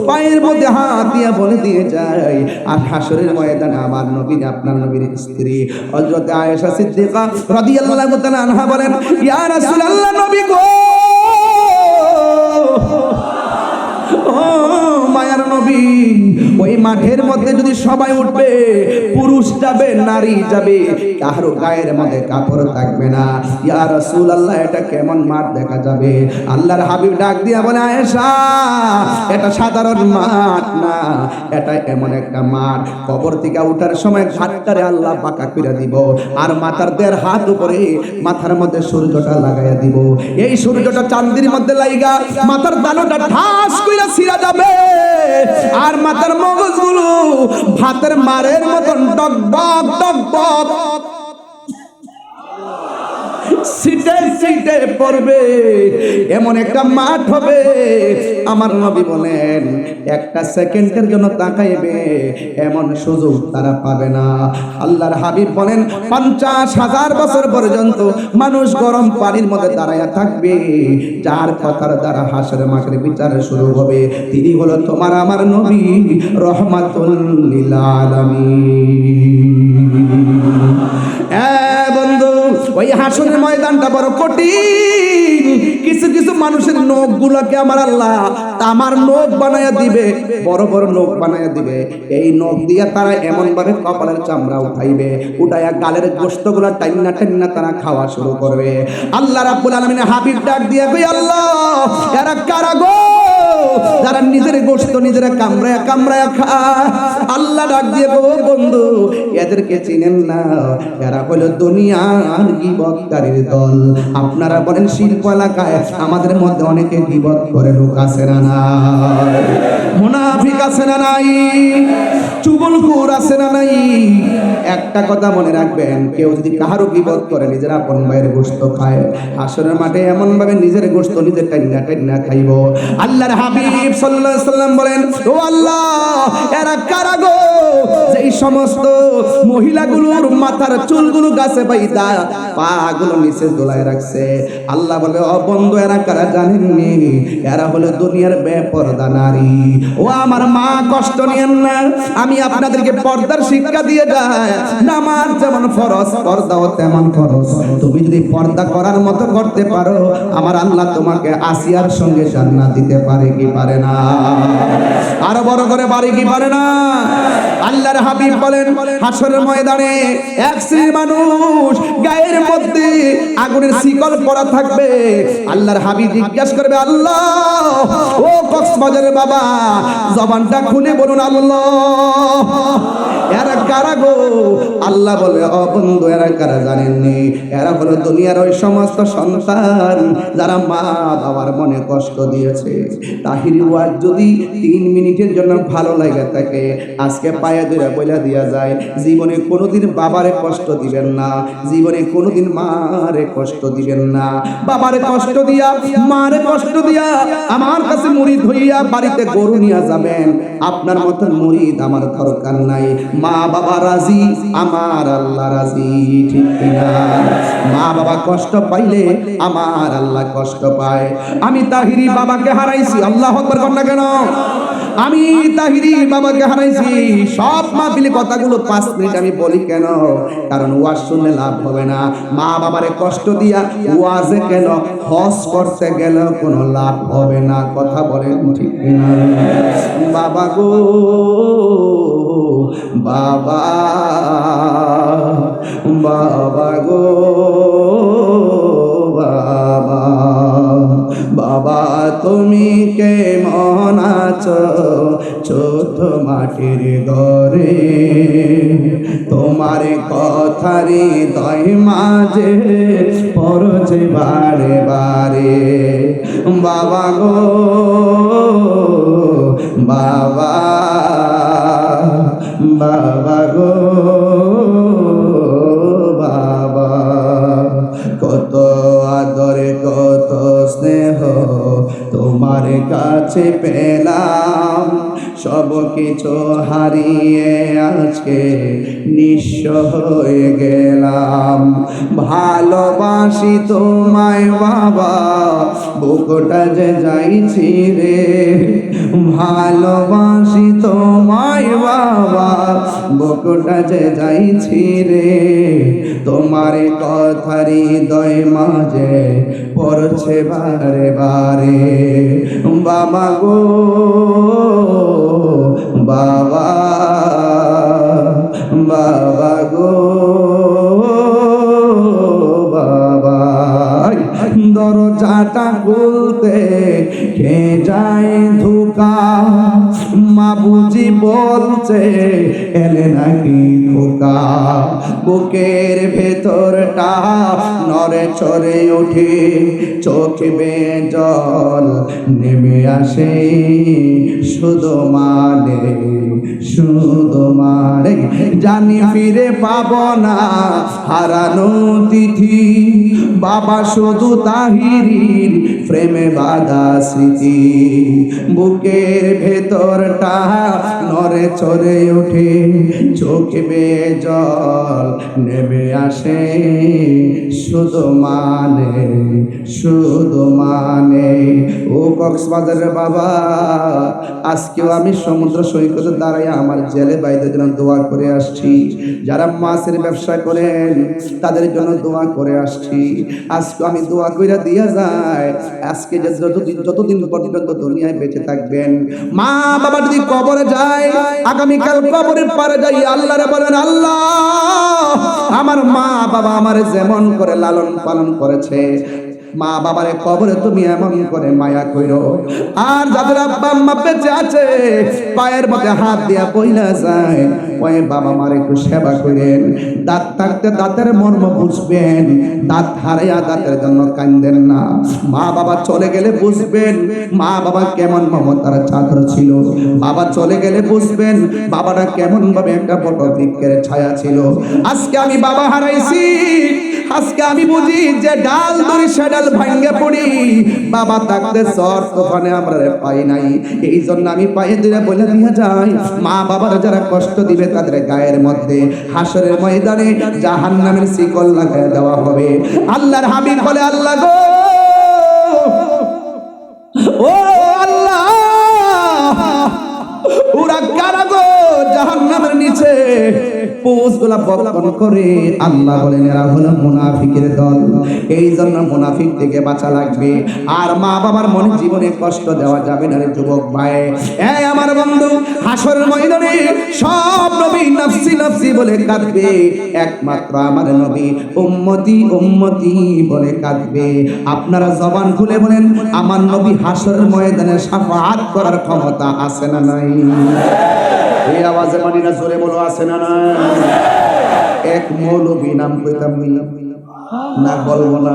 পায়ের মধ্যে হাত দিয়া বলে দিয়ে যায়। আর হাসরের ময়দানে আমার নবী, আপনার নবীর স্ত্রী হযরত আয়েশা সিদ্দিকা রাদিয়াল্লাহু তাআলা আনহা বলেন, ইয়া রাসূলুল্লাহ, নবী গো, ও মায়ার নবী, ওই মাঠের মধ্যে যদি সবাই উঠবে, পুরুষ যাবে, নারী যাবে, কারো গায়ের মধ্যে কাপড় থাকবে না, ইয়া রাসূলুল্লাহ, এটা কেমন মাঠ দেখা যাবে? আল্লাহর হাবিব ডাক দিয়া বলে, আয়েশা, এটা সাধারণ মাঠ না, এটা এমন একটা মাঠ, কবর থেকে ওঠার সময় ঘাটটারে আল্লাহ পাকা করে দিব, আর মাথার 1.5 হাত উপরে মাথার মধ্যে সূর্যটা লাগাইয়া দিব, এই সূর্যটা চাঁদের মধ্যে লাইগা মাথার দানোটা ঠাস কইরা ছিঁড়া যাবে, আর মাথার মগজগুলো ভাতের মারের মতন টকবক টকবক সিটে সিটে পড়বে, এমন একটা মাঠ হবে। আমার নবী বলেন, একটা সেকেন্ডের জন্য তাকাইবে এমন সুযোগ তারা পাবে না। আল্লাহর হাবিব বলেন, 50,000 বছর পর্যন্ত মানুষ গরম পানির মধ্যে দাঁড়ায়া থাকবে, যার কথার দ্বারা হাসরের মাঠের বিচার শুরু হবে, তিনি হলো তোমার আমার নবী, রহমাতুল লিল আলামিন। বন্ধু, ওই এই হাসরের ময়দানটা বড় কঠিন। কিছু কিছু মানুষের নখ গুলাকে আমার আল্লাহ আমার নখ বানায়া দিবে, বড় বড় নখ বানায়া দিবে। এই নখ দিয়া তারা এমন ভাবে কপালের চামড়া উঠাইবে, উঠাইয়া গালের গোশত গুলা টাইনা টাইনা তারা খাওয়া শুরু করবে। আল্লাহ রাব্বুল আলামিন হাবিব ডাক দিয়া কই, আল্লাহ এরা কারা গো যারা নিজের গোশত নিজেরা কামড়ায়া কামড়ায়া খায়? আল্লাহ ডাক দিয়ে গো বন্ধু, এদেরকে চিনেন না? এরা হলো দুনিয়ার গীবতকারীর দল। আপনারা বলেন শিল্প এলাকায় আমাদের মধ্যে অনেকে গীবত করে লোক আছে না নাই? মুনাফিক আছে না নাই? চুগলখোর আছে না নাই? একটা কথা মনে রাখবেন, কেউ যদি কাহারও গীবত করে নিজের আপন ভাইয়ের গোশত খায়, হাসরের মাঠে এমন ভাবে নিজের গোশত নিজের টাইনা টাইনা খাইব। আল্লাহর হাবিব সাল্লাল্লাহু আলাইহি সাল্লাম বলেন, ও আল্লাহ এরা কারা গো যেই সমস্ত মহিলাগুলোর মাথার চুলগুলো গাছে বাইদা পাগুলো নিচে দোলায় রাখছে। আল্লাহ বলে, ও বন্ধু এরা কারা জানেননি? এরা হলো দুনিয়ার বেপরদা নারী। ও আমার মা কষ্ট নিয়েন না, আমি আপনাদেরকে পর্দার শিক্ষা দিয়ে যাই। নামাজ যেমন ফরজ, পর্দাও তেমন ফরজ। তুমি যদি পর্দা করার মতো করতে পারো, আমার আল্লাহ তোমাকে আসিয়ার সঙ্গে জান্নাত দিতে পারে কি পারে না? আরো বড় করে পারে কি পারে না? আল্লাহর হাবিব বলেন, হাসরের ময়দানে এক শ্রেণীর মানুষ গায়ের মধ্যে আগুনের শিকল পড়া থাকবে। আল্লাহর হাবিব জিজ্ঞাসা করবে, আল্লাহ ও কক্সবাজারের বাবা জবানটা খুলে বলুন আল্লাহ এরা কারা গো? আল্লাহ বলে, ও বন্ধু এরা কারা জানেননি? এরা হলো দুনিয়ার ওই সমস্ত সন্তান যারা মা বাবার মনে কষ্ট দিয়েছে। তাহিরি ওয়াজ যদি 3 মিনিটের জন্য ভালো লাগে থাকে, আজকে পায়ে ধরে বইলা দিয়া যায়, জীবনে কোনোদিন বাবারে কষ্ট দিবেন না, জীবনে কোনোদিন মারে কষ্ট দিবেন না। বাবারে কষ্ট দিয়া মারে কষ্ট দিয়া আমার কাছে মুরিদ হইয়া বাড়িতে গরু নিয়ে যাবেন, আপনার মতন মুরিদ আমার দরকার নাই। মা বাবা রাজি, আমার আল্লাহ রাজি, ঠিক কিনা? মা বাবা কষ্ট পাইলে আমার আল্লাহ কষ্ট পায়। আমি তাহিরি বাবাকে হারাইছি, আল্লাহু আকবার কর না কেন? আমি তাহিরি বাবাকে হারাইছি। সব মাহফিলে কথাগুলো 5 মিনিট আমি বলি কেন? কারণ ওয়াজ শুনলে লাভ হবে না। মা বাবারে কষ্ট দিয়া ওয়াজে কেন হজ করতে গেলে কোনো লাভ হবে না। কথা বলেন ঠিক কিনা? বাবা গো বাবা, বাবা গো বাবা, বাবা তুমি কেমন আছো ছোট মাটির ঘরে? তোমার কথারি দয় মাঝে পড়ছে বারে বারে। বাবা গো বাবা, বাবা গো বাবা, কত আদরে কত স্নেহ তোমার কাছে পেলাম, সব কিছু হারিয়ে আজকে নিঃস্ব হয়ে গেলাম। ভালোবাসি তোমায় বাবা, বুকটা যে যাইছি রে। ভালোবাসি তোমায় বাবা, বুকটা যে যাইছি রে। তোমার কথারি হৃদয় মাঝে পড়ছে বারে বারে। বাবা গো বাবা, বাবা গো বাবা, দরজাটা খুলতে কে যায় ধোকা। মা বুঝি বলছে এলে নাকি খোকা। বুকের ভেতরটা নড়ে চড়ে ওঠে, চোখে বেয়ে জল নেমে আসে। শুধু মানে শুধু মানে জানি ফিরে পাবো না হারানো তিথি। বাবা শুধু তাহিরির প্রেমে বাঁধা স্মৃতি। বুকের ভেতরটা নড়ে চড়ে ওঠে, চোখে বেয়ে জল নেমে আসে, শুধু মানে ও কক্সবাজারের বাবা, আজকেও আমি সমুদ্র সৈকতে দাঁড়াই আমার জেলে ভাইদের জন্য দোয়া করে আসছি। যারা মাছের ব্যবসা করেন তাদের জন্য দোয়া করে আসছি। আজকে আমি দোয়া কইরা দিয়া যায়, আজকে যে যতদিন পর্যন্ত দুনিয়ায় বেঁচে থাকবেন, মা বাবা যদি কবরে যায়, আগামীকাল কবরের পারে যাই আল্লাহরে বলেন, আল্লাহ আমার মা বাবা আমারে যেমন করে লালন পালন করেছে, মা বাবারে কবরে তুমি এমন করে মায়া কইরো। আর যাদের আব্বা আম্মা বেঁচে আছে, পায়ের মধ্যে হাত দিয়া বইলা যায়, ওই বাবা মার একটু সেবা করেন। দাঁত থাকতে দাঁতের মর্ম বুঝবেন, দাঁত হারাইয়া দাঁতের জন্য কান্দেন না। মা বাবা চলে গেলে বুঝবেন মা বাবা কেমন মমতার চাদর ছিল। বাবা চলে গেলে বুঝবেন বাবাটা কেমন ভাবে একটা বট বৃক্ষের ছায়া ছিল। আজকে আমি বাবা হারাইছি, আজকে আমি বুঝি যে ডাল ধরি সে ডাল ভাঙ্গে পড়ি। বাবা থাকতে ঝড় তুফানে আমরা পাই নাই, এই জন্য আমি পায়ে দিয়ে বলে দিয়ে যাই, মা বাবার যারা কষ্ট দিবে তাদের গায়ের মধ্যে হাসরের ময়দানে জাহান্নামের শিকল লাগায় দেওয়া হবে। আল্লাহর হাবিব বলে, আল্লাহ গো, ও আল্লাহ, ওরা কারা গো জাহান্নামের নিচে পোস্টগুলা বপন করে। আল্লাহ বলেন এরা হলো মুনাফিকের দল, এই জন্য মুনাফিক থেকে বাঁচা লাগবে। আর মা বাবার মনে জীবনে কষ্ট দেওয়া যাবে না রে যুবক ভাই। এই আমার বন্ধু, হাসরের ময়দানে সব নবী নফসি নফসি বলে কাঁদবে, একমাত্র আমার নবী উম্মতি উম্মতি বলে কাঁদবে। আপনারা জবান খুলে বলেন, আমার নবী হাসরের ময়দানে শাফাআত করার ক্ষমতা আছে না নাই? এই আওয়াজে মানি না, জোরে বলো আছে না না? এক মৌলবী নাম কইতাম না, বলবো না,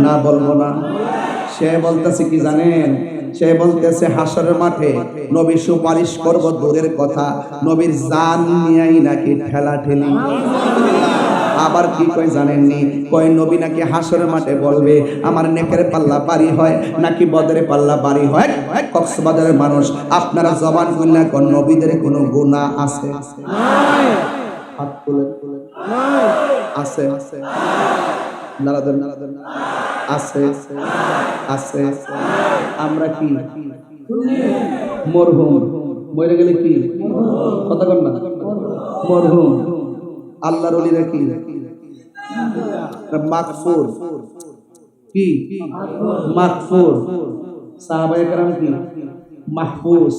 না বলবো না। সে বলতেছে কি জানেন? সে বলতেছে হাসরের মাঠে নবী সুপারিশ করব দূরের কথা, নবীর জান নিয়েই নাকি ঠেলা ঠেলি। আবার কি কয় জানেননি? কয় নবী নাকি হাসরের মাঠে বলবে আমার নেকের পাল্লা বাড়ি হয় নাকি বদরের পাল্লা বাড়ি হয়। কক্সবাজারের মানুষ আপনারা জবান খুলনা কোন নবীদের কোনো গুনাহ আছে? হাত তুলে আছে, নারাদের আছে, আছে। আমরা কি মরহুম? মরে গেলে কি কথা কন না? মরহুম। আল্লাহর ওলিরা কি মাগফুর? কি মাগফুর? সাহাবায়ে কেরাম কি মাহফুজ?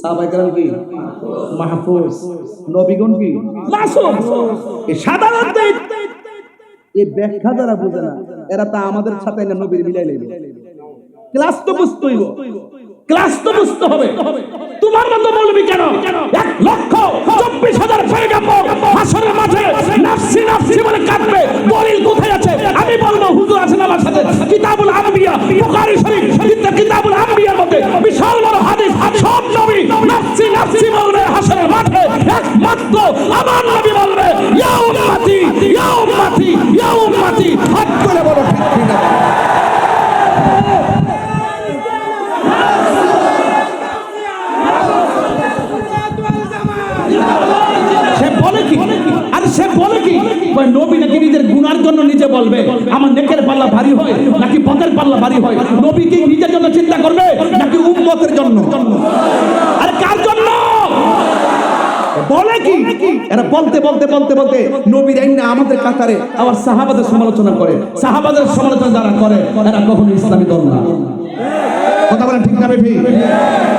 সাহাবায়ে কেরাম কি মাহফুজ? নবীগণ কি মাসুম? এই সাধারণত এই ব্যাখ্যা যারা বুঝে না, এরা তা আমাদের সাথে না নবীর মিলাই লইবে। ক্লাস তো বুঝতে হইব, ক্লাস তো বুঝতে হবে। তোমার মতো বলবি কেন 1,24,000 পয়গম্বর হাসরের মাঠে নাফসি নাফসি বলে কাঁদবে, দলিল কোথায় আছে? আমি বলবো হুজুর আছেন আমার সাথে, কিতাবুল আম্বিয়া বুখারী শরীফ, কিতাবুল আম্বিয়ার মধ্যে বিশাল বড় হাদিস, সব নবী নাফসি নাফসি বলবে হাসরের মাঠে, একমাত্র আমার নবী বলবে ইয়া উম্মতি ইয়া উম্মতি ইয়া উম্মতি। হাত তুলে বলো ঠিক কিনা? সে বলে কি নবী নাকি নিজের গুনার জন্য নিজে বলবে আমার নেকের পাল্লা ভারী হয় নাকি পথের পাল্লা ভারী হয়? নবী কি নিজের জন্য চিন্তা করবে নাকি উম্মতের জন্য? আরে কার জন্য বলে কি? এরা বলতে বলতে বলতে বলতে নবীর আইনা আমাদের কাতারে আবার সাহাবাদের সমালোচনা করে। সাহাবাদের সমালোচনা যারা করে এরা কখনো ইসলামী দল না। কথা বলেন ঠিক না বেঠি?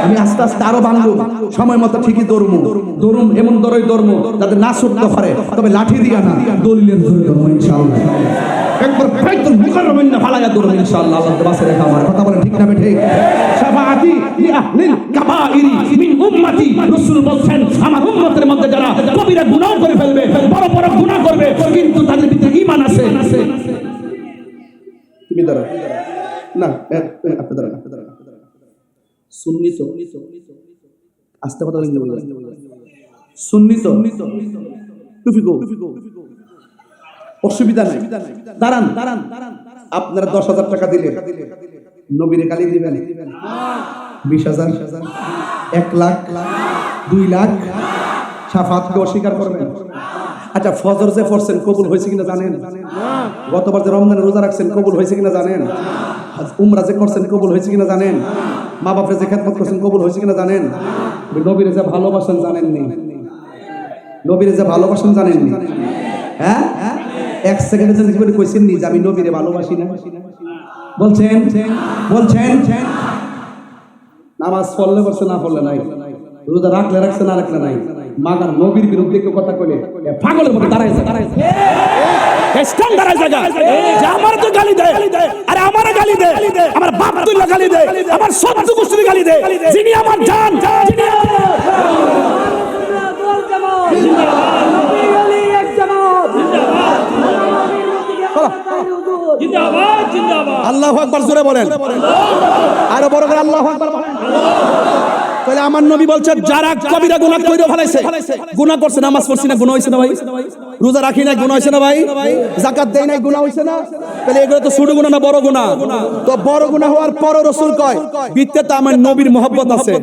আমি আস্তে আস্তে আরো বাংলো, সময় মতো ঠিকই দৌড়ুম, এমন দরই দৌড়মু যাতে না ছুটতে পারে, তবে লাঠি দিয়া না, দলিলের জোরে দৌড়মু ইনশাআল্লাহ। একবার ফাইতুল মুকাররমিন না ফালায়া দৌড়মু ইনশাআল্লাহ। আল্লাহ তো বাসে রেখা আমার। কথা বলেন ঠিক না বেঠি? শাফাআতি লি আহলিল কাবাইরি মিন উম্মতি, রাসূল বলেন আমার উম্মতের মধ্যে যারা কবিরা গুনাহ করে ফেলবে, বড় বড় গুনাহ করবে, কিন্তু তাদের ভিতরে ঈমান আছে। তুমি দাঁড়াও না, আপনি দাঁড়ান। সুন্নি তো আস্তে কথা বলেন, সুন্নি তো টুপি গো, অসুবিধা নাই, দাঁড়ান। আপনারা 10,000 টাকা দিলে নবীরে গালি দিবেন? 20,000, 1 লাখ, 2 লাখ শাফাতকে অস্বীকার করবেন? আচ্ছা, ফজর যে পড়ছেন কবুল হয়েছে কিনা জানেন? গতবার যে রমজানে রোজা রাখছেন কবুল হয়েছে কিনা জানেন? উমরা যে করছেন কবুল হয়েছে কিনা জানেন? মা বাপরে যে খেদমত করছেন কবুল হয়েছে কিনা জানেন? নবীরে যে ভালোবাসেন জানেননি? নবীরে যে ভালোবাসেন জানেননি? হ্যাঁ, 1 সেকেন্ডের জন্য জীবনে কইছেন নি যে আমি নবীরে ভালোবাসি না? বলছেন বলছেন নামাজ পড়লে পড়ছে না পড়লে নাই, রোজা রাখলে রাখছে না রাখলে নাই, মাগার নবীর বিরুদ্ধে কেউ কথা কইলে পাগলের মতো দাঁড়াইছে স্ট্যান্ড দাঁড়ায় জায়গা যে আমার তো গালি দেয়, আরে আমারে গালি দেয়, আমার বাপ তুল্লা গালি দেয়, আমার সব গোষ্ঠী গালি দেয়, যিনি আমার জান, যিনি আল্লাহু আকবার জোরে বলেন, আরো বড় করে আল্লাহু আকবার বলেন। তাহলে আমার নবী বলছে যারা কবিরা গুনাহ কইরা ফেলাইছে, গুনাহ করছে, নামাজ পড়ছি না গুনাহ হইছে না ভাই, রোজা রাখি না গুনাহ হইছে না ভাই, যাকাত দেই নাই গুনাহ হইছে না? তাহলে এগুলো তো ছোট গুনাহ না বড় গুনাহ? তো বড় গুনাহ হওয়ার পরও রাসূল কয় ভিতরে আমার নবীর মহব্বত আছে,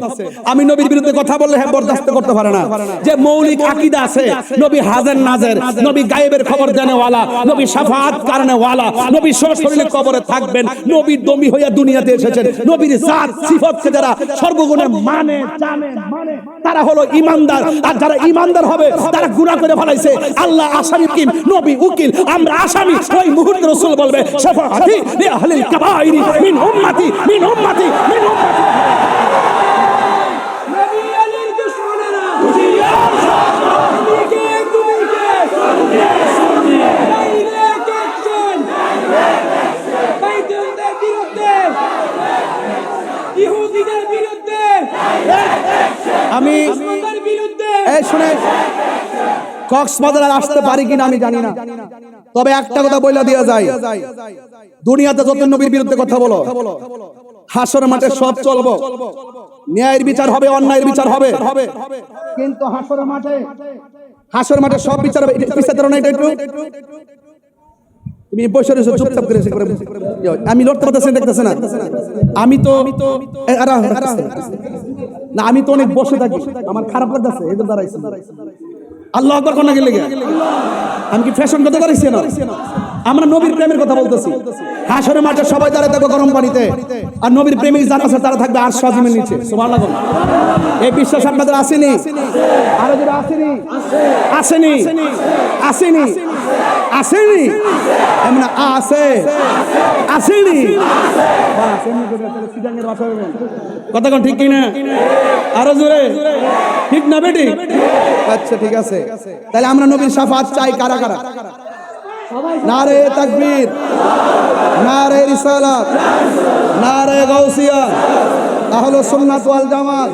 আমি নবীর বিরুদ্ধে কথা বললে হ্যাঁ বরদাস্ত করতে পারে না। যে মৌলিক আকীদা আছে, নবী হাজার নাজের, নবী গায়েবের খবর জানে ওয়ালা, নবী শাফাআত কারণে ওয়ালা, নবী সশরীরে কবরে থাকবেন, নবী দমি হইয়া দুনিয়াতে এসেছেন, নবীর জাত সিফাতকে যারা সর্বগুণে মানে জানে মানে তারা হলো ঈমানদার। আর যারা ঈমানদার হবে তারা গুনাহ করে ফেলাইছে, আল্লাহ আসামি কি নবী উকিল, আমরা আসামি। ওই মুহূর্তে রাসূল বলবে শাফাআতি লি আহলিল কাবাইরি মিন উম্মতি মিন উম্মতি মিন উম্মতি। নবী আলীর দুশমনেরা তুমি কে ডাইরেক্ট অ্যাকশন, বাইতুল্লাহর বিরুদ্ধে, ইহুদিদের বিরুদ্ধে, আমি মুসলমানদের বিরুদ্ধে। এই শুনে কক্সবাজার আর আসতে পারি কিনা আমি জানি না, তবে একটা কথা বইলা দিয়া যায়, দুনিয়াতে যত নবীর বিরুদ্ধে কথা বলো, হাসর মাঠে সব চলবো, ন্যায়ের বিচার হবে, অন্যায়ের বিচার হবে, কিন্তু হাসর মাঠে সব বিচার হবে। পিছাতে না এটা একটু তুমি বসে রয়েছো চুপচাপ করে আমি লড়তে পারতেছি দেখতেছে না, আমি তো না আমি তো অনেক বসে থাকি, আমার খারাপ লাগতেছে এই জন্য দাঁড়াইছি। আল্লাহু আকবার কোন গেলে আমি কি ফ্যাশন কথা দাঁড়াইছি না? আমরা নবীর প্রেমের কথা বলতেছি। হাসরের মাঠে সবাই দাঁড়ায় থাকবে গরম পানিতে, আর নবীর প্রেমিক যারা আছে তারা থাকবে আরশ আজিমের নিচে। সুবহানাল্লাহ। এই বিশ্বাস আপনাদের আসেনি? আরো যারা আসেনি আসেনি আসেনি আসেনি এমন আছে আসেনি কথা কোন ঠিক কিনা? আরো জোরে ঠিক না বেটি? আচ্ছা ঠিক আছে, তাহলে আমরা নবীর শাফাআত চাই কারা কারা? নারে তাকবীর, নারে রিসালাত, নারে গাউসিয়া, আহলে সুন্নাত ওয়াল জামাত,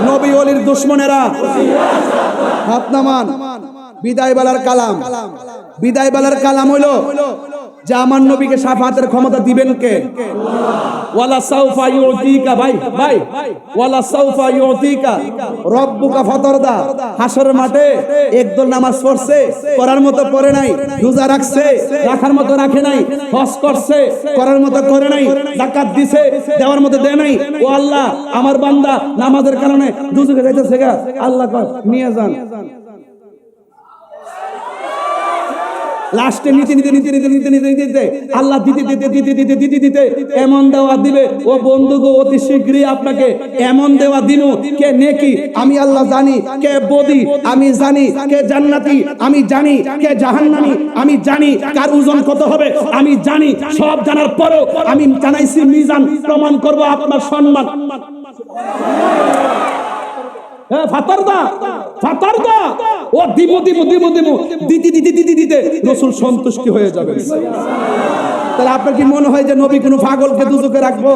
নবী ওলির দুশমনেরা হাত নামান। বিদায় বেলার কালাম, বিদায় বেলার কালাম হইল যে আমার নবীকে শাফাআতের ক্ষমতা দিবেন কে? ওয়ালা সাউফা ইউতিকা, ভাই ভাই ওয়ালা সাউফা ইউতিকা রব্বুকা ফাতারদা। হাসরের মাঠে একদল নামাজ পড়ছে, করার মতো পড়ে নাই, রোজা রাখছে, রাখার মতো রাখে নাই, হজ করছে, করার মতো করে নাই, যাকাত দিছে, দেওয়ার মতো দেয় নাই। ও আল্লাহ, আমার বান্দা নামাজের কারণে দুজকে যাইতেছে গা, আল্লাহ কয় নিয়ে যান। লাস্টে নিতে নিতে নিতে নিতে নিতে নিতে নিতে আল্লাহ দিতে দিতে দিতে দিতে দিতে দিতে এমন দেওয়া দিবে, ও বন্ধু গো অতি শীঘ্রই আপনাকে এমন দেওয়া দিনু, কে নেকি আমি আল্লাহ জানি, কে বদি আমি জানি, কে জান্নাতি আমি জানি, কে জাহান্নামী আমি জানি, কার ওজন কত হবে আমি জানি। সব জানার পরেও আমি জানাইছি মিজান, প্রমাণ করব আপনার সম্মান। ফাতারদা ফাতারদা, ও দিমু দিমু দিমু দিমু দিতে দিতে দিতে দিতে রাসূল সন্তুষ্টি হয়ে যাবে। তাহলে আপনার কি মনে হয় যে নবী কোনো পাগলকে দুজকে রাখবো?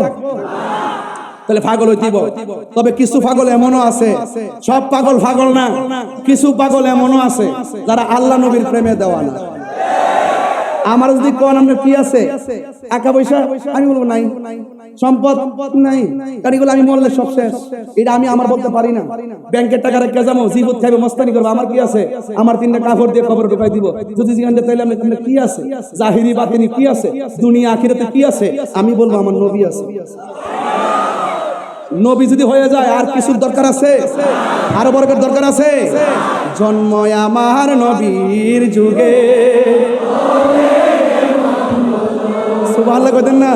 তাহলে পাগল হইতিব। তবে কিছু পাগল এমনও আছে, সব পাগল পাগল না, কিছু পাগল এমনও আছে যারা আল্লাহ নবীর প্রেমে দেওয়া না। আমার যদি কোন আমরা কি আছে টাকা পয়সা, আমি বলবো নাই, সম্পদ নাই, কারণ এগুলো আমি মরলে সব শেষ, এটা আমি আমার বলতে পারি না। ব্যাংকের টাকা রেখে যাবো, জিবুত খাইবে, মস্তানি করবো, আমার কি আছে? আমার 3টা কাপড় দিয়ে খবর ঢুকাই দিব। যদি জিজ্ঞাসা করেন তাহলে আমরা কি আছে, জাহিরি বাতিনি কি আছে, দুনিয়া আখিরাতে কি আছে, আমি বলবো আমার নবী আছে। নবী যদি হয়ে যায় আর কিছুর দরকার আছে? আরো বরকত দরকার আছে? জন্ম আমার নবীর যুগে, সুবহানাল্লাহ কইতেন না?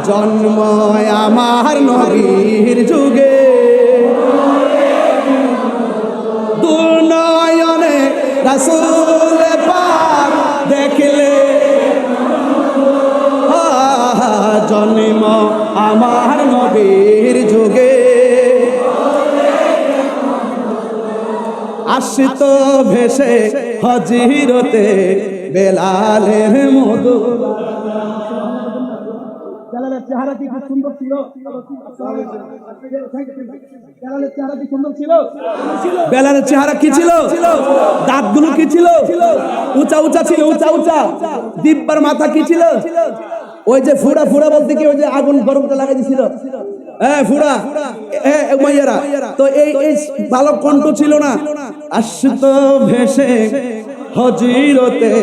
জন্ম আমার নবীর যুগে, দুনয়নে রাসূল পাক দেখলে, জন্ম আমার নবীর যুগে, আসিত ভেসে হজিরতে বেলালের মধু। বেলালের চেহারা কি খুব সুন্দর ছিল? বেলালের চেহারা কি সুন্দর ছিল? বেলালের চেহারা কি ছিল? দাঁতগুলো কি ছিল? উঁচা উঁচা ছিল, উঁচা উঁচা। দিব্যার মাথা কি ছিল? ওই যে ফুড়া, ফুড়া বলতে কি ওই যে আগুন গরমটা লাগাই দিছিল, হ্যাঁ ফুড়া, মাইয়ারা। তো এই ভালো কণ্ঠ ছিল না। আসত ভেসে হজিরতে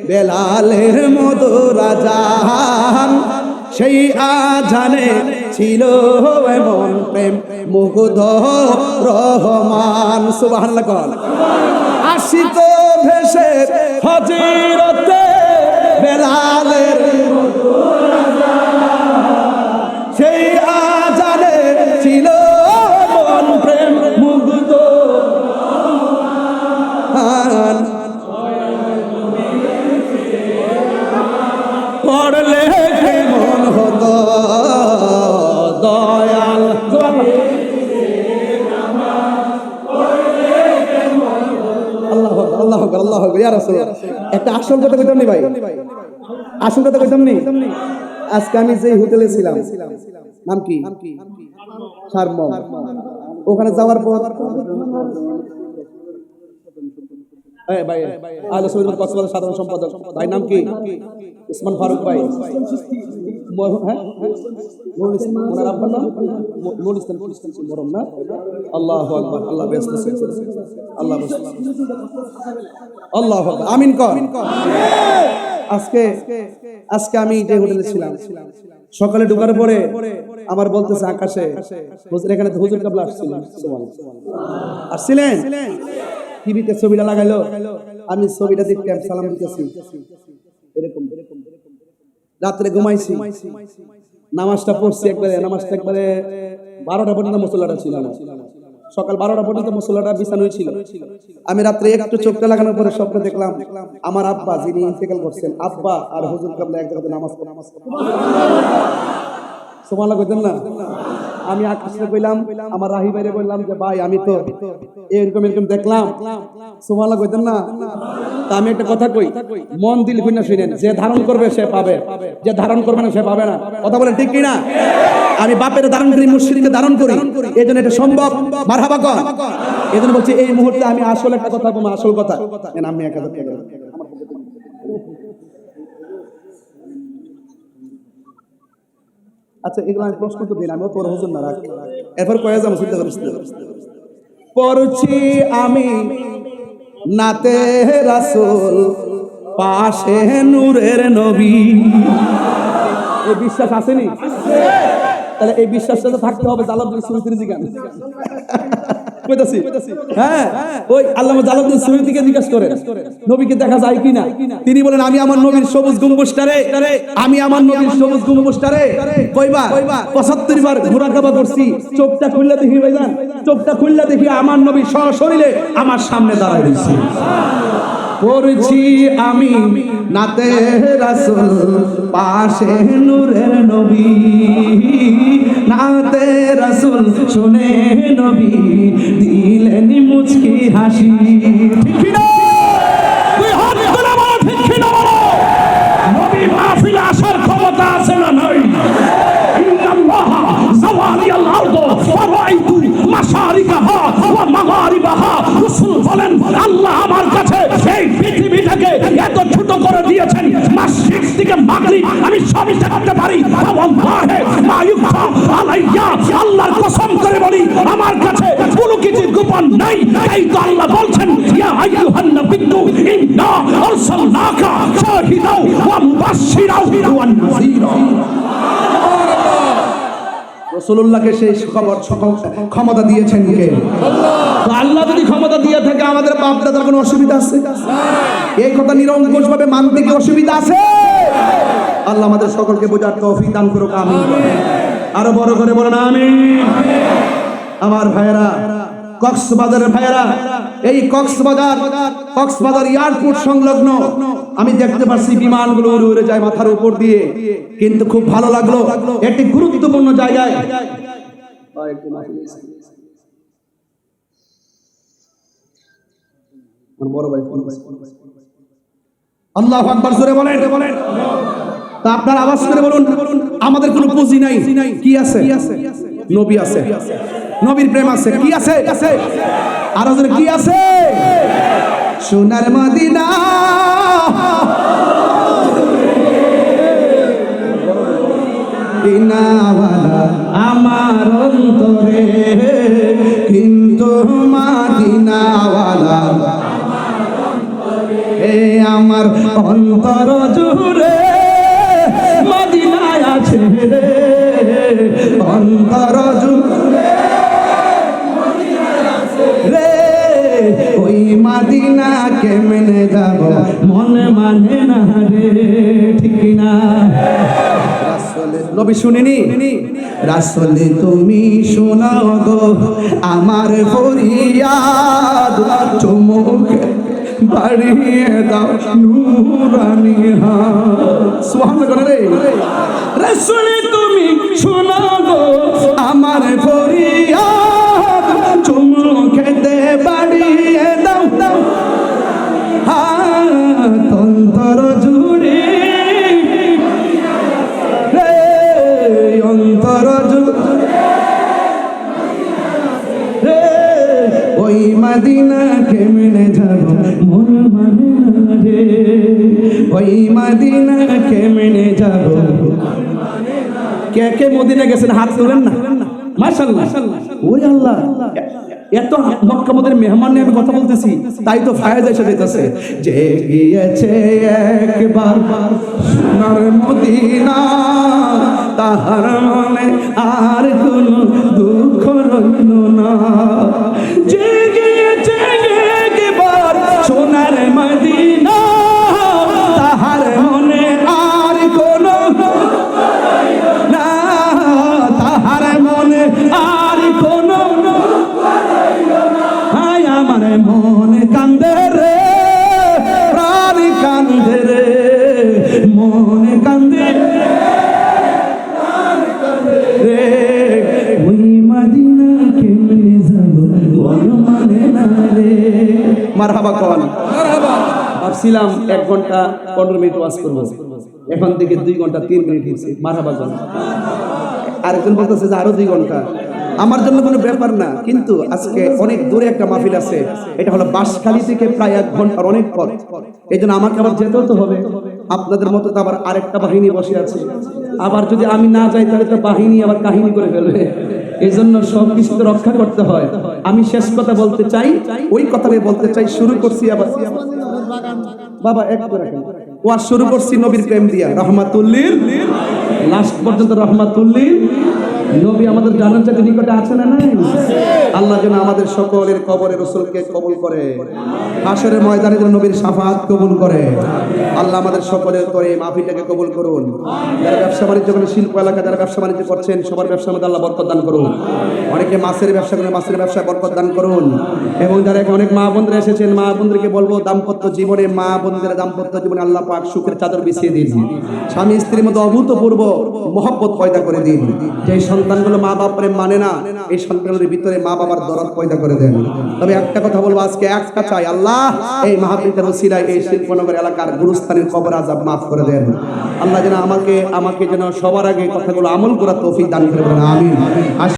বেলালের মধুর আজান, সেই আজানে ছিল এমন প্রেম মুগ্ধ রহমান। সুবহানাল্লাহ কর। আসিত ভেসে হজিরতে বেলালের সেই আজানে ছিল মন প্রেম মুগ্ধ। পড়লে কেমন হতো দয়াল। আল্লাহ আকবার, আল্লাহ আকবার, ইয়া রাসূলুল্লাহ। একটা আসল কথা কইতাম নি ভাই, আসল কথা কইতাম নি। আজকে আমি যে হোটেলে ছিলাম, নাম কি? সারমম। ওখানে যাওয়ার পর ভাই আলো সৈয়দ কক্সবাজার সাধারণ সম্পাদক ভাই নাম কি? উসমান ফারুক ভাই। আল্লাহু আকবার, আল্লাহ ব্যস্ত, আল্লাহ আল্লাহ আমিন কর। আজকে আমি যে হোটেলে ছিলাম, সকালে ঢোকার পরে আমার বলতেছে আকাশে, হুজুর এখানে তো হুজুর কাবলা আসছিলেন। আসছিলেন, টিভিতে ছবিটা লাগাইলো, আমি ছবিটা দেখতে সালাম দিতেছি। এরকম রাত্রে ঘুমাইছি, নামাজটা পড়ছি একবারে, নামাজটা একবারে 12টা পর্যন্ত মুসল্লাটা ছিল না। সকাল 12টা পর্যন্ত মুসল্লাটা বিছানো ছিল। আমি রাত্রে একটু চোখটা লাগানোর পরে স্বপ্ন দেখলাম আমার আব্বা যিনি ইন্তেকাল করছেন, আব্বা আর হুজুর কাবলা এক জায়গাতে নামাজ পড়ে। সুবহানাল্লাহ কইতেন না? আমি আকাশে কইলাম, আমার রাহি ভাইরে বললাম যে ভাই আমি তো এরকম এরকম দেখলাম। সুবহানাল্লাহ কইতেন না? তা আমি একটা কথা কই, মন দিল কই না শুনেন, যে ধারণ করবে সে পাবে, যে ধারণ করবে না সে পাবে না। কথা বলেন ঠিক কি না? আমি বাপের ধারণ করি, মুর্শিদকে ধারণ করি, এজন্য এটা সম্ভব। মারহাবা কর। এজন্য বলছি এই মুহূর্তে আমি আসল একটা কথা বলবো, আসল কথা। আমি 1000 টাকা আচ্ছা, এগুলো আমি প্রশ্ন তো দিন, আমিও তোর হুজুর না রাখ, এরপর কয়ে যাবো চিন্তা করিস। পড়ছি আমি নাতে রাসূল, পাশে নূরের নবী। এই বিশ্বাস আসেনি? তাহলে এই বিশ্বাসটা তো থাকতে হবে। জালালউদ্দিন সুয়ুতির জিগান কইতাছি, হ্যাঁ ওই আল্লামা জালালউদ্দিন সুয়ুতিকে জিজ্ঞাসা করেন নবীকে দেখা যায় কিনা। তিনি বলেন আমি আমার নবীর সবুজ গম্বুজটারে, আমি আমার নবীর সবুজ গম্বুজটারে কইবা 75 বার ঘোরাঘাবা করছি, চোখটা খুললা দেখি ভাইজান, চোখটা খুললা দেখি আমার নবী সশরীরে আমার সামনে দাঁড়ায় রয়েছে। পড়ছি আমি নাতে রাসূল, পাশে নূরের নবী, নাতে রাসূল শুনে নবী দিলেন মুচকি হাসি। ঠিক কি না? তুই হাত তুলে বলো ঠিক কি না বলো। নবী মাহফিলে আসার ক্ষমতা আছে না নাই? ইন্নাল্লাহ যাওয়ালিয়াল আরদ ওয়া রাআইতু মাশারিকাহা ওয়া মাগারিবাহা। রাসূল বলেন আল্লাহ আমার কাছে এই পৃথিবীটাকে এত ছোট করে দিয়েছেন, মাশরিক থেকে মাগরিব আমি সবই দেখতে পারি। ওয়াল্লাহি মা ইউখা আলাইয়া, আল্লাহর কসম করে বলি আমার কাছে কোনো কিছু গোপন নাই। এই তো আল্লাহ বলছেন ইয়া আইয়ুহান নাবিয়্যু ইন্না আরসালনাকা শাহিদাও ওয়া মুবাশশিরাও ওয়া নাযীরা। রাসূলুল্লাহকে সেই ক্ষমতা দিয়েছেন কে? তো আল্লাহ যদি ক্ষমতা দিয়ে থাকে আমাদের বাপ দাদার কোনো অসুবিধা আছে? এই কথা নিরঙ্কুশ ভাবে মানতে কি অসুবিধা আছে? আল্লাহ আমাদের সকলকে বোঝার তৌফিক দান করুক, আমিন। আরো বড় করে বলেন আমিন। আমার ভাইয়েরা, কক্সবাজারের ভাইয়েরা, এই কক্সবাজার এয়ারপোর্ট সংলগ্ন আমি দেখতে পাচ্ছি বিমানগুলো উড়ে উড়ে যায় মাথার উপর দিয়ে, কিন্তু খুব ভালো লাগলো একটি গুরুত্বপূর্ণ জায়গায় আল্লাহু আকবার জোরে বলেন। তা আপনার আওয়াজ করে বলুন, আমাদের কোনো পুঁজি নাই, কি আছে? নবী আছে, নবীর প্রেম আছে, কি আছে? আর কি আছে? সোনার মদিনা, দিনাওয়ালা আমার অন্তরে, কিন্তু মদিনাওয়ালা এ আমার অন্তর জুড়ে মদিনায় আছে রে, অন্তর জুড়ে রে, ওই মদিনা কেমনে যাব মনে মানে না রে, ঠিক না? নবী শুনিনি? রাসূল তুমি শোনাও গো আমার ফরিয়াদ, চুমুক বাড়িয়ে দাও নূরানি হাত। সুবহানাল্লাহ রে। রাসূল তুমি শোনাও গো আমার ফরিয়াদ, চুমুকেতে বাড়িয়ে দাও হাত, অন্তর জুড়ে রে, অন্তর জুড়ে রে, ওই মদিনা কেমনে যাব মন মানে না রে, ওই মদিনা কেমনে যাব। কে কে মদিনা গেছেন হাত তোলেন না? মাশাআল্লাহ। ওরে আল্লাহ, এত মক্কা মদিনার মেহমান নিয়ে আমি কথা বলতেছি, তাই তো ফায়দা এসে যেতেছে। যে গিয়েছে একবার সোনার মদিনা, তাহার মনে আর কোনো দুঃখ রইল না। যে গিয়েছে একবার সোনার মদিনা, তাহার মনে আর কোনো না, তাহার মনে আর কোনো, হায় আমার মন কান্দে রে, প্রাণ কান্দে রে, মন কান্দে রে, ওই মদিনা কেমনে যাব মন মানে না রে। মারহাবা কওয়ান। ভাবছিলাম 1 ঘন্টা 15 মিনিট ওয়াজ করব, এখন থেকে 2 ঘন্টা 3 মিনিট হয়েছে। মারহাবা কওয়ান। আরেকজন বলতেছে যে আরো 2 ঘন্টা। আমার জন্য কোনো ব্যাপার না, কিন্তু আজকে অনেক দূরে একটা মাহফিল আছে, এটা হলো বাঁশখালী থেকে প্রায় 1 ঘন্টার অনেক পথ। এই জন্য আমাকে আবার যেতেও তো হবে। আপনাদের মতো তো আবার আরেকটা বাহিনী বসে আছে, আবার যদি আমি না যাই তাহলে তো বাহিনী আবার কাহিনী করে ফেলবে। এই জন্য সব কিছু তো রক্ষা করতে হয়। আমি শেষ কথা বলতে চাই, ওই কথাটাই বলতে চাই। শুরু করছি আবার বাবা এক করে ওয়াজ শুরু করছি নবীর প্রেম দিয়া, রহমাতুল্লিল, লাস্ট পর্যন্ত রহমাতুল্লিল। নবী আমাদের জানার চাইতে নিকটে আছে না নাই? আল্লাহ যেন আমাদের সকলের কবরে রাসূলকে কবুল করে, হাশরের ময়দানে যেন নবীর শাফাআত কবুল করে। আল্লাহ আমাদের সকলের করে মাহফিলটাকে কবুল করুন। যারা ব্যবসা বাণিজ্য করেন, শিল্প এলাকা যারা ব্যবসা বাণিজ্য করছেন, সবার ব্যবসার মধ্যে আল্লাহ বরকত দান করুন। অনেকে মাছের ব্যবসা করেন, মাছের ব্যবসায় বরকত দান করুন। এবং যারা এখানে অনেক মা বোনরা এসেছেন, মা বোনদেরকে বলবো দাম্পত্য জীবনে, মা বোনদের দাম্পত্য জীবনে আল্লাহ পাক সুখের চাদর বিছিয়ে দিন। স্বামী স্ত্রীর মধ্যে অভূতপূর্ব মহব্বত পয়দা করে দিন। যে সন্তানগুলো মা বাপ প্রেম মানে না, এই সন্তানগুলোর ভিতরে মা বাবার দরদ পয়দা করে দেন। তবে একটা কথা বলবো, আজকে একটা চাই, আল্লাহ এই মাহফিলের ওসিলায় এই শিল্পনগর এলাকার গুরুস্থানের কবর আযাব মাফ করে দেন। আল্লাহ যেন আমাকে যেন সবার আগে কথাগুলো আমল করার তৌফিক দান করে দেন। আমিন।